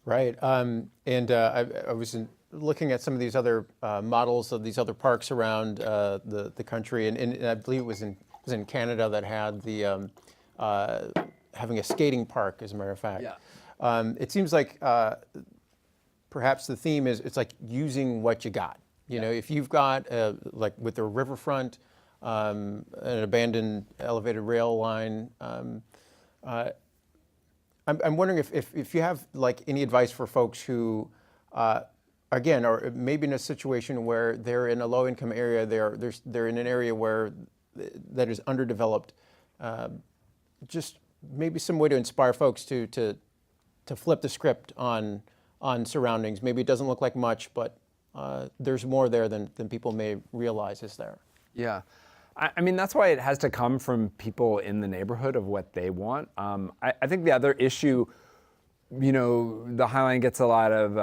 Right. I was looking at some of these other models of these other parks around the country, and I believe it was in Canada that had the having a skating park, as a matter of fact. Yeah. It seems like perhaps the theme is it's like using what you got. If you've got like with the Riverfront, an abandoned elevated rail line. I'm wondering if you have like any advice for folks who, again, are maybe in a situation where they're in a low-income area, they're in an area that is underdeveloped. Just maybe some way to inspire folks to flip the script on surroundings. Maybe it doesn't look like much, but there's more there than people may realize is there. Yeah. I mean, that's why it has to come from people in the neighborhood of what they want. I think the other issue, the High Line gets a lot of,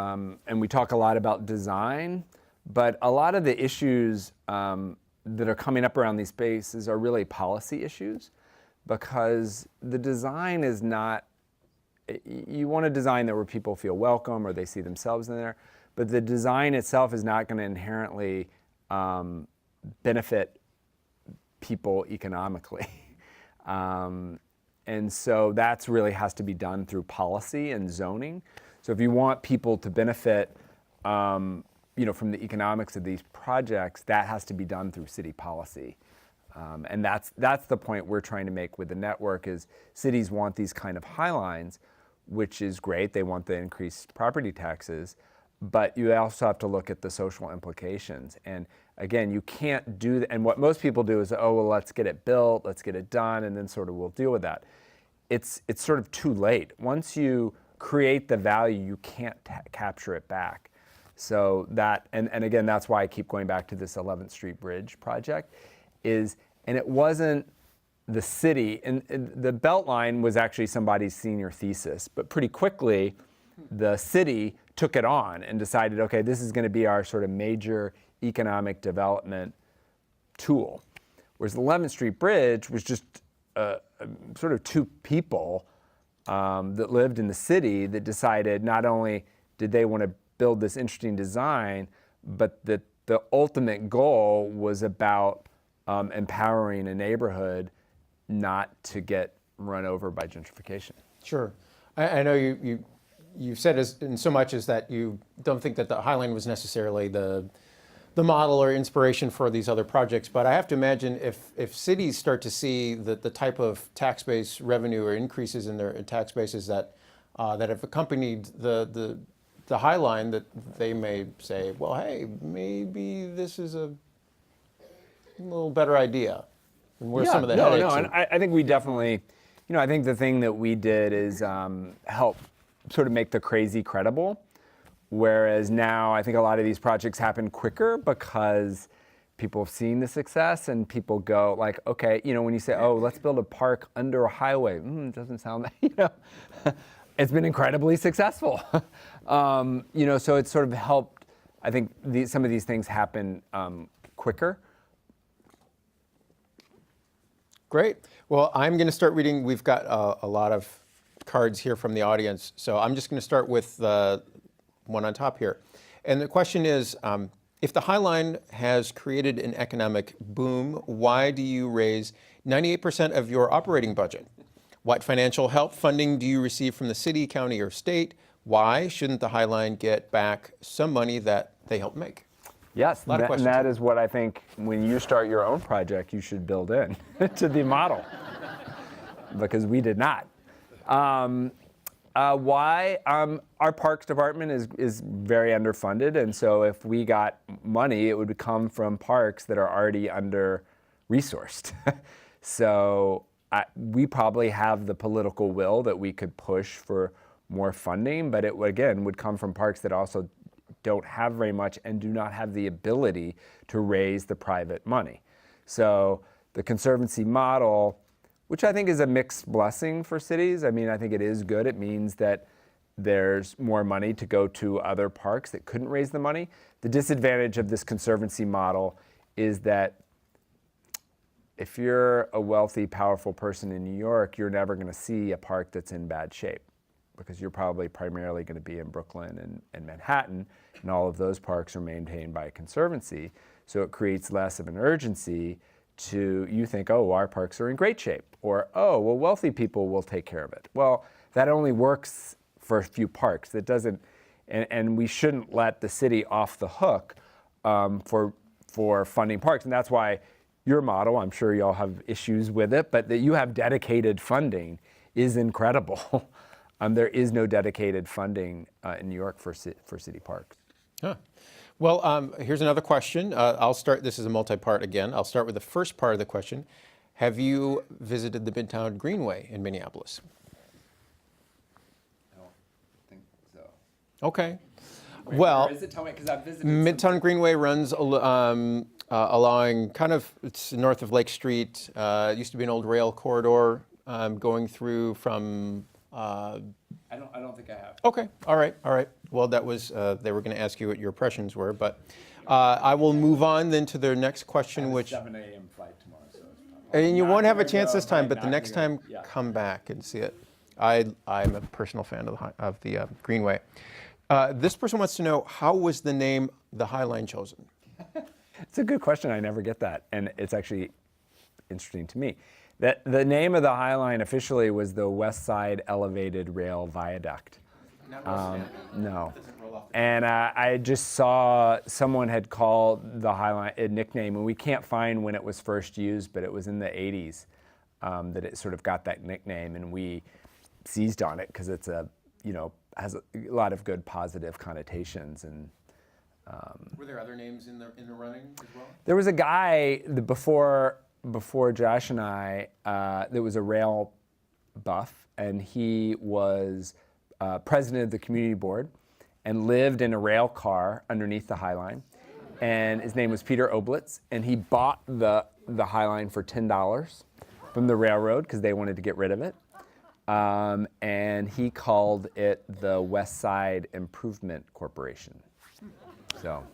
and we talk a lot about design, but a lot of the issues that are coming up around these spaces are really policy issues, because the design is not, you want a design where people feel welcome or they see themselves in there, but the design itself is not going to inherently benefit people economically. And so that's really has to be done through policy and zoning. So if you want people to benefit from the economics of these projects, that has to be done through city policy. And that's the point we're trying to make with the network is cities want these kind of high lines, which is great. They want the increased property taxes, but you also have to look at the social implications. And again, you can't do that. And what most people do is, oh, well, let's get it built, let's get it done, and then sort of we'll deal with that. It's sort of too late. Once you create the value, you can't capture it back. So that, and again, that's why I keep going back to this 11th Street Bridge project, and it wasn't the city, and the Beltline was actually somebody's senior thesis, but pretty quickly, the city took it on and decided, okay, this is going to be our sort of major economic development tool. Whereas the 11th Street Bridge was just sort of two people that lived in the city that decided not only did they want to build this interesting design, but that the ultimate goal was about empowering a neighborhood not to get run over by gentrification. Sure. I know you've said in so much as that you don't think that the High Line was necessarily the model or inspiration for these other projects, but I have to imagine if cities start to see the type of tax base revenue or increases in their tax bases that have accompanied the High Line, that they may say, well, hey, maybe this is a little better idea. And where some of the headaches and I think we definitely, I think the thing that we did is help sort of make the crazy credible. Whereas now I think a lot of these projects happen quicker because people have seen the success and people go like, okay, when you say, oh, let's build a park under a highway, it doesn't sound that, it's been incredibly successful. So it's sort of helped, I think some of these things happen quicker. Great. Well, I'm going to start reading. We've got a lot of cards here from the audience. So I'm just going to start with the one on top here. And the question is, if the High Line has created an economic boom, why do you raise 98% of your operating budget? What financial help funding do you receive from the city, county, or state? Why shouldn't the High Line get back some money that they helped make? Yes, A lot of and questions. that is what I think when you start your own project, you should build in to the model, because we did not. Why? Our parks department is very underfunded, and so if we got money, it would come from parks that are already under-resourced. So we probably have the political will that we could push for more funding, but it, again, would come from parks that also don't have very much and do not have the ability to raise the private money. So the conservancy model, which I think is a mixed blessing for cities. I mean, I think it is good. It means that there's more money to go to other parks that couldn't raise the money. The disadvantage of this conservancy model is that if you're a wealthy, powerful person in New York, you're never going to see a park that's in bad shape, because you're probably primarily going to be in Brooklyn and Manhattan, and all of those parks are maintained by a conservancy. So it creates less of an urgency to, you think, oh, our parks are in great shape, or, oh, well, wealthy people will take care of it. Well, that only works for a few parks. That doesn't, and we shouldn't let the city off the hook for funding parks. And that's why your model, I'm sure y'all have issues with it, but that you have dedicated funding is incredible. There is no dedicated funding in New York for city parks. Huh. Well, here's another question. I'll start. This is a multi-part again. I'll start with the first part of the question. Have you visited the Midtown Greenway in Minneapolis? I don't think so. Okay. Wait, well, where is it? Tell me, because I've visited Midtown Greenway runs along kind of, it's north of Lake Street. It used to be an old rail corridor going through from... I don't think I have. Okay, all right. Well, that was, they were going to ask you what your impressions were, but I will move on then to their next question, which... 7 a.m. flight tomorrow, so it's probably And you not won't have a gonna chance go, this time, but but the not next gonna time, go. Yeah. come back and see it. I'm a personal fan of the Greenway. This person wants to know, how was the name The High Line chosen? It's a good question. I never get that, and it's actually interesting to me. That the name of the High Line officially was the West Side Elevated Rail Viaduct. No. And I just saw someone had called the High Line a nickname, and we can't find when it was first used, but it was in the 80s that it sort of got that nickname, and we seized on it because it's has a lot of good positive connotations. And were there other names in the running as well? there was a guy before Josh and I that was a rail buff, and he was president of the community board and lived in a rail car underneath the High Line. And his name was Peter Oblitz, and he bought the High Line for $10 from the railroad because they wanted to get rid of it. And he called it the West Side Improvement Corporation. So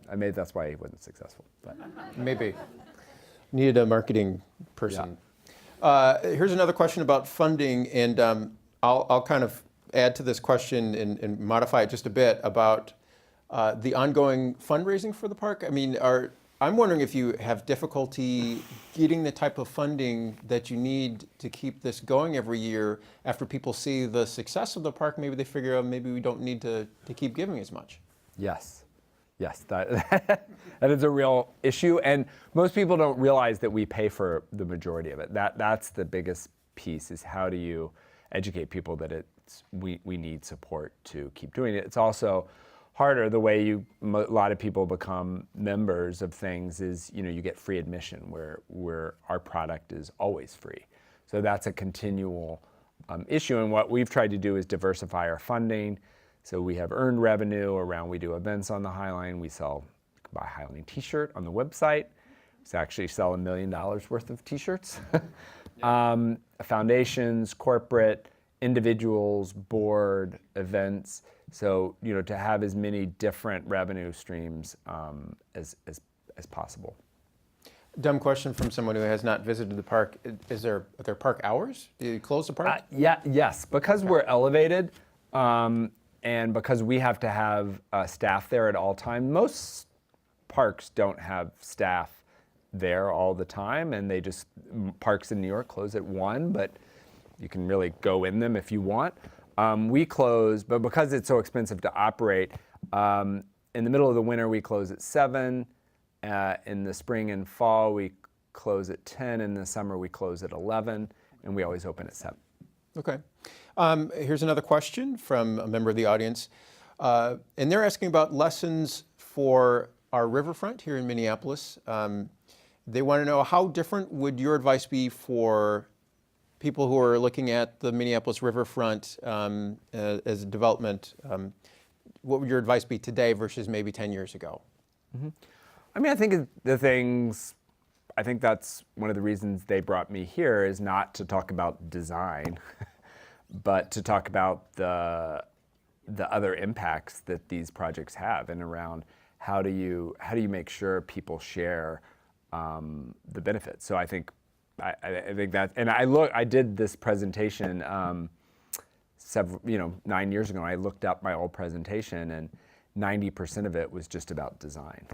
that's why he wasn't successful. But. Maybe. Needed a marketing person. Here's another question about funding, and I'll kind of add to this question and modify it just a bit about the ongoing fundraising for the park. I mean, I'm wondering if you have difficulty getting the type of funding that you need to keep this going every year. After people see the success of the park, maybe they figure out maybe we don't need to keep giving as much. Yes, that is a real issue, and most people don't realize that we pay for the majority of it. That's the biggest piece, is how do you educate people that we need support to keep doing it. It's also harder. The way a lot of people become members of things is, you get free admission, where our product is always free. So that's a continual issue, and what we've tried to do is diversify our funding. So we have earned revenue around, we do events on the High Line. We buy a High Line t-shirt on the website. We actually sell $1 million worth of t-shirts. Foundations, corporate, individuals, board, events. So, to have as many different revenue streams as possible. Dumb question from someone who has not visited the park. Are there park hours? Do you close the park? Yes, because we're elevated, and because we have to have staff there at all times. Most parks don't have staff there all the time, and parks in New York close at 1, but you can really go in them if you want. We close, but because it's so expensive to operate, in the middle of the winter we close at 7. In the spring and fall we close at 10. In the summer we close at 11, and we always open at 7. Okay. Here's another question from a member of the audience, and they're asking about lessons for our riverfront here in Minneapolis. They want to know, how different would your advice be for people who are looking at the Minneapolis riverfront as a development? What would your advice be today versus maybe 10 years ago? Mm-hmm. I mean, I think that's one of the reasons they brought me here, is not to talk about design, but to talk about the other impacts that these projects have, and around how do you make sure people share the benefits. So I think that, and I did this presentation 9 years ago. And I looked up my old presentation, and 90% of it was just about design.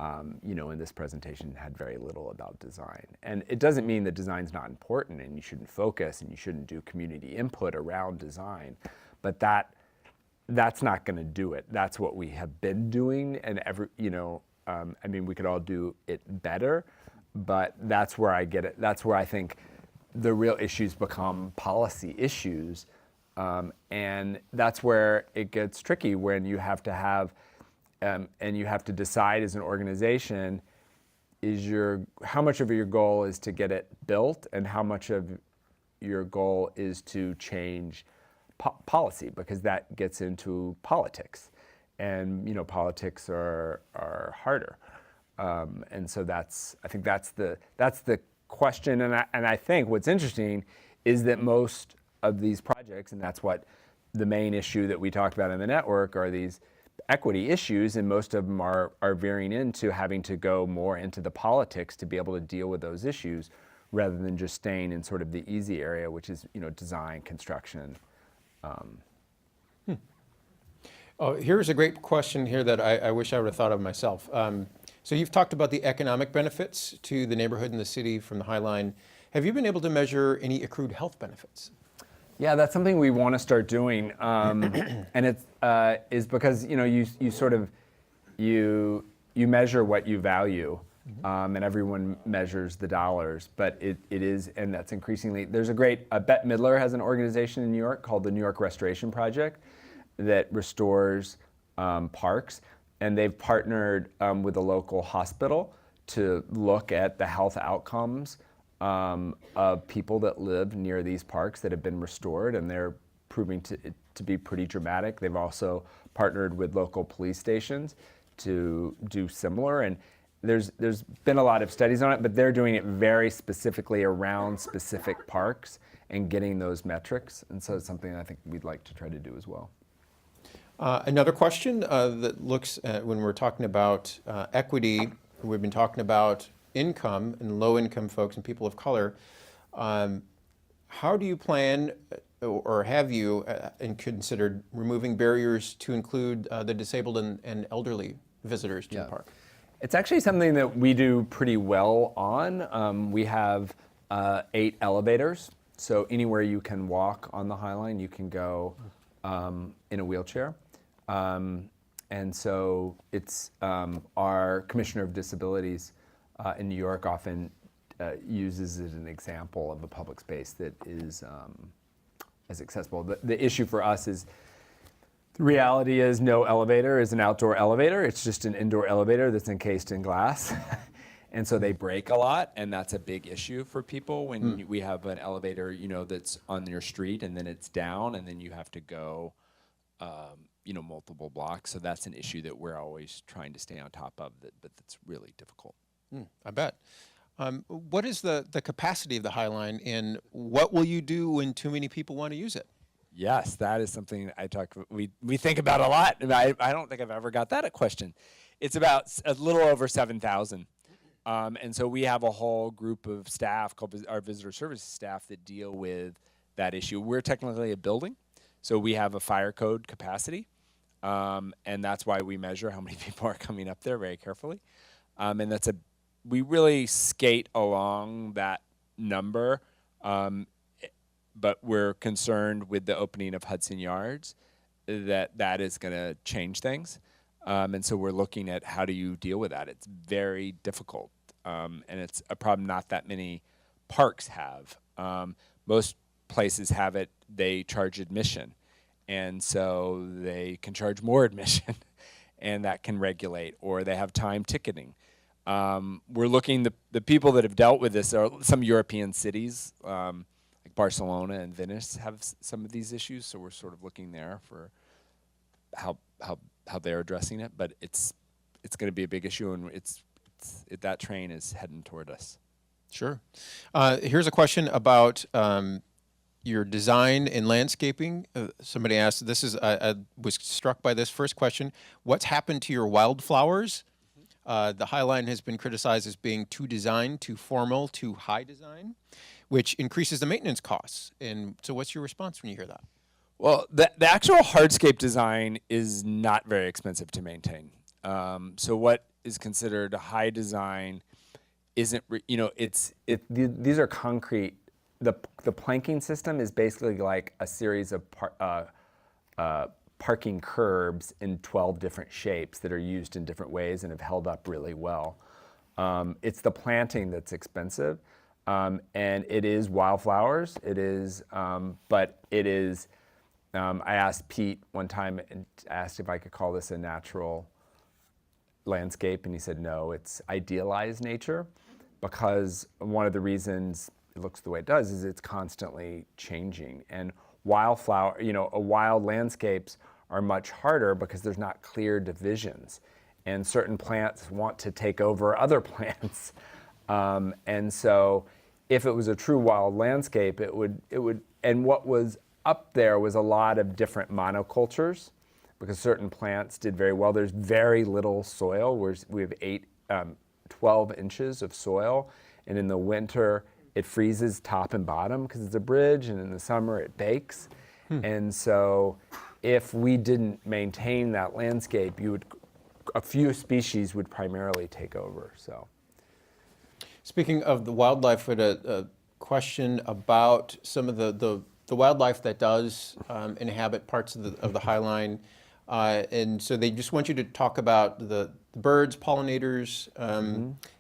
And this presentation had very little about design. And it doesn't mean that design's not important, and you shouldn't focus, and you shouldn't do community input around design, but that's not going to do it. That's what we have been doing, and we could all do it better, but that's where I get it. That's where I think the real issues become policy issues, and that's where it gets tricky, when you have to have and you have to decide as an organization, how much of your goal is to get it built, and how much of your goal is to change policy, because that gets into politics, and politics are harder, and so I think that's the question, and I think what's interesting is that most of these projects, and that's what the main issue that we talked about in the network, are these equity issues, and most of them are veering into having to go more into the politics to be able to deal with those issues, rather than just staying in sort of the easy area, which is design, construction. Oh, here's a great question here that I wish I would have thought of myself. So you've talked about the economic benefits to the neighborhood and the city from the High Line. Have you been able to measure any accrued health benefits? Yeah, that's something we want to start doing, and it is because you sort of you measure what you value, and everyone measures the dollars. But it is, and that's increasingly. There's a great Bette Midler has an organization in New York called the New York Restoration Project that restores parks, and they've partnered with a local hospital to look at the health outcomes of people that live near these parks that have been restored, and they're proving to be pretty dramatic. They've also partnered with local police stations to do similar, and there's been a lot of studies on it, but they're doing it very specifically around specific parks and getting those metrics, and so it's something I think we'd like to try to do as well. Another question that looks at when we're talking about equity, we've been talking about income and low-income folks and people of color. How do you plan, or have you considered removing barriers to include the disabled and elderly visitors to the park? It's actually something that we do pretty well on. We have 8 elevators, so anywhere you can walk on the High Line, you can go in a wheelchair. And so it's our Commissioner of Disabilities in New York often uses it as an example of a public space that is accessible. The issue for us is, the reality is no elevator is an outdoor elevator. It's just an indoor elevator that's encased in glass. And so they break a lot, and that's a big issue for people when we have an elevator, that's on your street, and then it's down, and then you have to go, multiple blocks. So that's an issue that we're always trying to stay on top of, but that's really difficult. I bet. What is the capacity of the High Line, and what will you do when too many people want to use it? Yes, that is something we think about a lot. I don't think I've ever got that question. It's about a little over 7,000. And so we have a whole group of staff called our visitor services staff that deal with that issue. We're technically a building, so we have a fire code capacity, and that's why we measure how many people are coming up there very carefully. And we really skate along that number, but we're concerned with the opening of Hudson Yards that is going to change things. And so we're looking at how do you deal with that. It's very difficult, and it's a problem not that many parks have. Most places have it, they charge admission, and so they can charge more admission, and that can regulate, or they have time ticketing. We're looking, the people that have dealt with this are some European cities, like Barcelona and Venice have some of these issues, so we're sort of looking there for how they're addressing it, but it's going to be a big issue, and that train is heading toward us. Sure. Here's a question about your design and landscaping. Somebody asked, I was struck by this first question. What's happened to your wildflowers? The High Line has been criticized as being too designed, too formal, too high design, which increases the maintenance costs. And so what's your response when you hear that? Well, the actual hardscape design is not very expensive to maintain. So what is considered a high design isn't, these are concrete. The planking system is basically like a series of parking curbs in 12 different shapes that are used in different ways and have held up really well. It's the planting that's expensive, and it is wildflowers. It is, but it is. I asked Pete one time and asked if I could call this a natural landscape, and he said no, it's idealized nature, because one of the reasons it looks the way it does is it's constantly changing. And wild landscapes are much harder because there's not clear divisions, and certain plants want to take over other plants. And so if it was a true wild landscape, it would, and what was up there was a lot of different monocultures, because certain plants did very well. There's very little soil. We have 12 inches of soil, and in the winter it freezes top and bottom because it's a bridge, and in the summer it bakes. And so if we didn't maintain that landscape, a few species would primarily take over. So, speaking of the wildlife, we had a question about some of the the wildlife that does inhabit parts of the High Line. And so they just want you to talk about the birds, pollinators,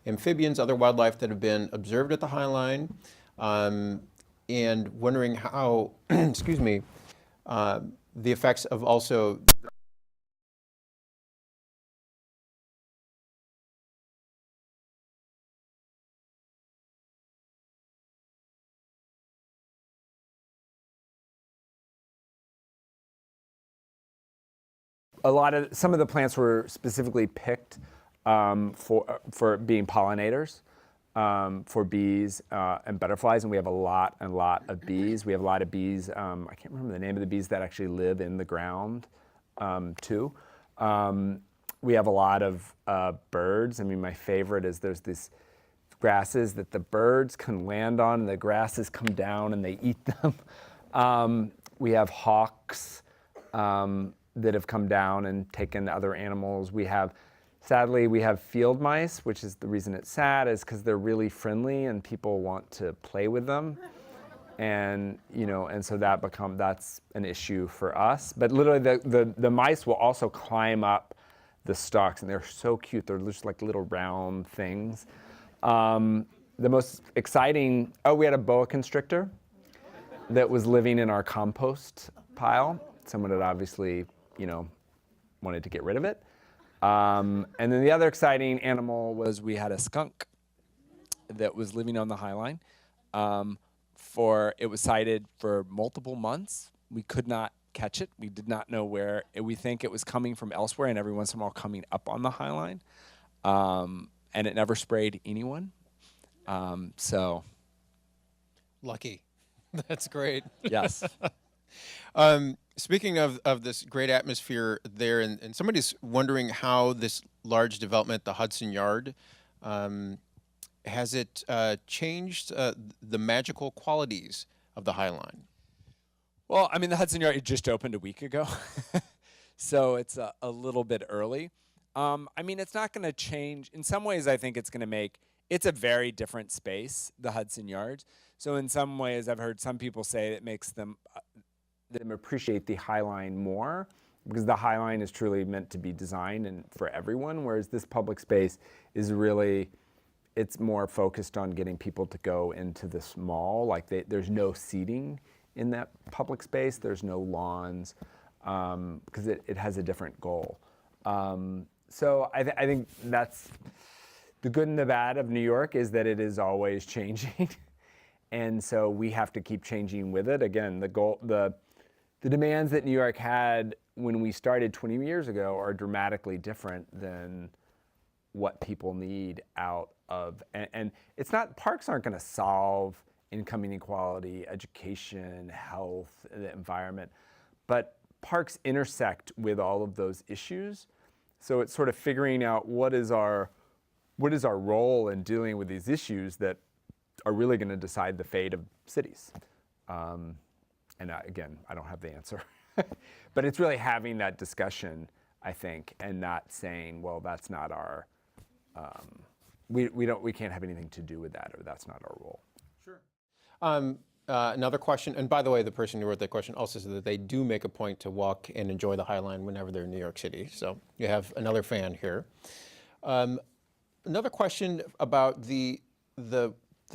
amphibians, other wildlife that have been observed at the High Line, and wondering how, excuse me, the effects of also some of the plants were specifically picked for being pollinators, for bees and butterflies, and we have a lot of bees. We have a lot of bees. I can't remember the name of the bees that actually live in the ground too. We have a lot of birds. I mean, my favorite is there's these grasses that the birds can land on, and the grasses come down and they eat them. We have hawks that have come down and taken other animals. Sadly, we have field mice, which is the reason it's sad, is because they're really friendly and people want to play with them. And, and so that's an issue for us. But literally the mice will also climb up the stalks, and they're so cute. They're just like little round things. The most exciting, we had a boa constrictor that was living in our compost pile. Someone had obviously, wanted to get rid of it. And then the other exciting animal was we had a skunk that was living on the High Line. It was sighted for multiple months. We could not catch it. We did not know where. We think it was coming from elsewhere, and every once in a while coming up on the High Line. And it never sprayed anyone. So. Lucky. That's great. Yes. Speaking of this great atmosphere there, and somebody's wondering how this large development, the Hudson Yard, has it changed the magical qualities of the High Line? Well, I mean, the Hudson Yard, it just opened a week ago, so it's a little bit early. I mean, it's not going to change. In some ways, I think it's going to it's a very different space, the Hudson Yards. So in some ways, I've heard some people say it makes them appreciate the High Line more, because the High Line is truly meant to be designed and for everyone, whereas this public space is really, it's more focused on getting people to go into this mall. Like there's no seating in that public space, there's no lawns, because it has a different goal. So I think that's the good and the bad of New York, is that it is always changing. And so we have to keep changing with it. Again, the demands that New York had when we started 20 years ago are dramatically different than what people need out of, and it's not, parks aren't going to solve income inequality, education, health, the environment, but parks intersect with all of those issues. So it's sort of figuring out what is our role in dealing with these issues that are really going to decide the fate of cities. And again, I don't have the answer, but it's really having that discussion, I think, and not saying, well, that's not our, we can't have anything to do with that, or that's not our role. Sure. Another question, and by the way, the person who wrote that question also said that they do make a point to walk and enjoy the High Line whenever they're in New York City. So you have another fan here. Another question about the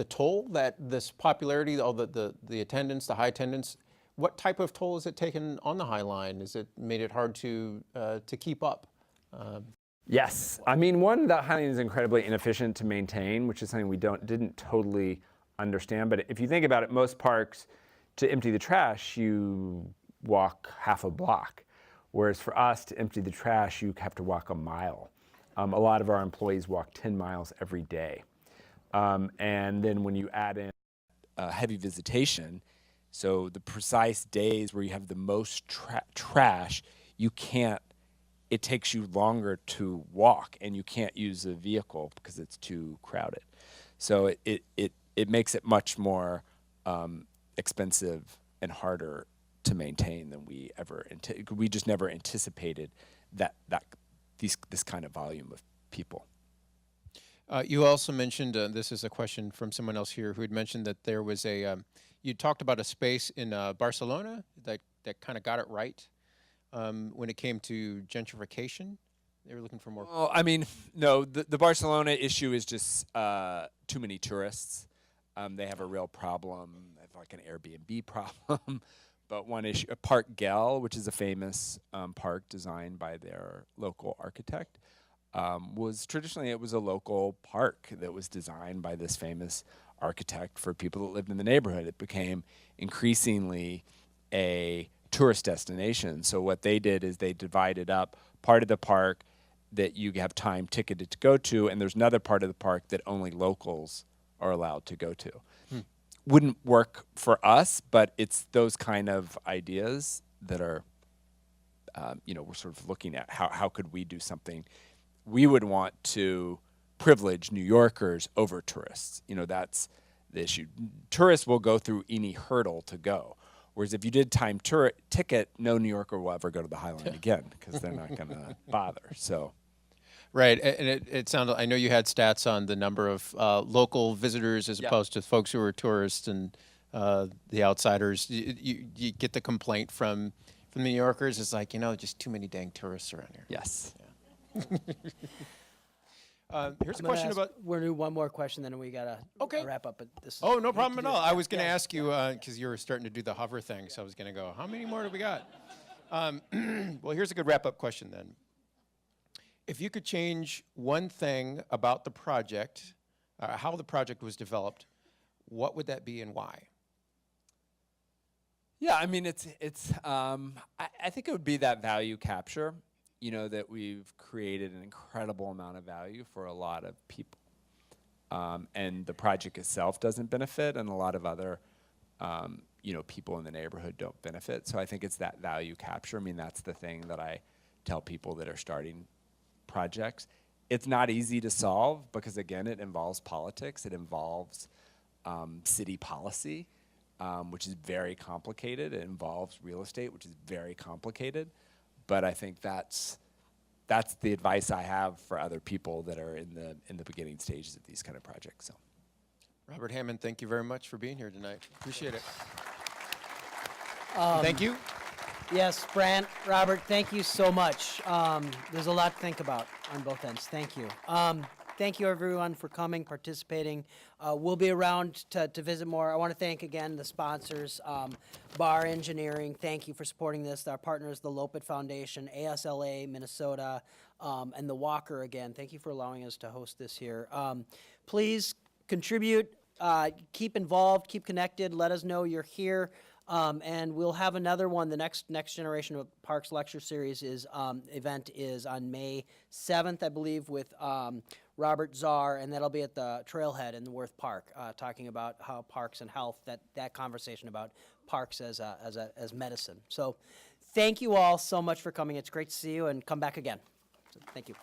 toll that this popularity, all the attendance, the high attendance. What type of toll is it taken on the High Line? Has it made it hard to keep up? Yes, I mean, the High Line is incredibly inefficient to maintain, which is something we didn't totally understand. But if you think about it, most parks, to empty the trash, you walk half a block, whereas for us to empty the trash, you have to walk a mile. A lot of our employees walk 10 miles every day, and then when you add in heavy visitation, so the precise days where you have the most trash, it takes you longer to walk, and you can't use a vehicle because it's too crowded. So it makes it much more expensive and harder to maintain than we just never anticipated this kind of volume of people. You also mentioned, this is a question from someone else here who had mentioned that there was you talked about a space in Barcelona that kind of got it right when it came to gentrification. They were looking for more. Well, I mean, no, the Barcelona issue is just too many tourists. They have a real problem, they have like an Airbnb problem. But one issue, Park Güell, which is a famous park designed by their local architect, was traditionally it was a local park that was designed by this famous architect for people that lived in the neighborhood. It became increasingly a tourist destination. So what they did is they divided up part of the park that you have time ticketed to go to, and there's another part of the park that only locals are allowed to go to. Wouldn't work for us, but it's those kind of ideas that are, we're sort of looking at how could we do something. We would want to privilege New Yorkers over tourists. That's the issue. Tourists will go through any hurdle to go. Whereas if you did time ticket, no New Yorker will ever go to the High Line again because they're not going to bother. So. Right, and it sounded. I know you had stats on the number of local visitors as opposed to folks who are tourists and the outsiders. You get the complaint from the New Yorkers. It's like just too many dang tourists around here. Yes. Yeah. Here's a question about. We're gonna do one more question, then we gotta wrap up. But this. Oh, no problem at all. I was going to ask you because you were starting to do the hover thing, so I was going to go. How many more do we got? Well, here's a good wrap-up question then. If you could change one thing about the project, how the project was developed, what would that be and why? Yeah, I mean, it's. I think it would be that value capture. That we've created an incredible amount of value for a lot of people, and the project itself doesn't benefit, and a lot of other, people in the neighborhood don't benefit. So I think it's that value capture. I mean, that's the thing that I tell people that are starting projects. It's not easy to solve because, again, it involves politics. It involves city policy, which is very complicated. It involves real estate, which is very complicated. But I think that's the advice I have for other people that are in the beginning stages of these kind of projects. So, Robert Hammond, thank you very much for being here tonight. Appreciate it. Thank you. Yes, Brant, Robert, thank you so much. There's a lot to think about on both ends. Thank you. Thank you, everyone, for coming, participating. We'll be around to visit more. I want to thank, again, the sponsors, Bar Engineering. Thank you for supporting this. Our partners, the Lopet Foundation, ASLA, Minnesota, and the Walker, again. Thank you for allowing us to host this here. Please contribute, keep involved, keep connected. Let us know you're here. And we'll have another one. The next generation of Parks Lecture Series event is on May 7th, I believe, with Robert Czar, and that'll be at the Trailhead in the Worth Park, talking about how parks and health, that conversation about parks as medicine. So thank you all so much for coming. It's great to see you, and come back again. So thank you.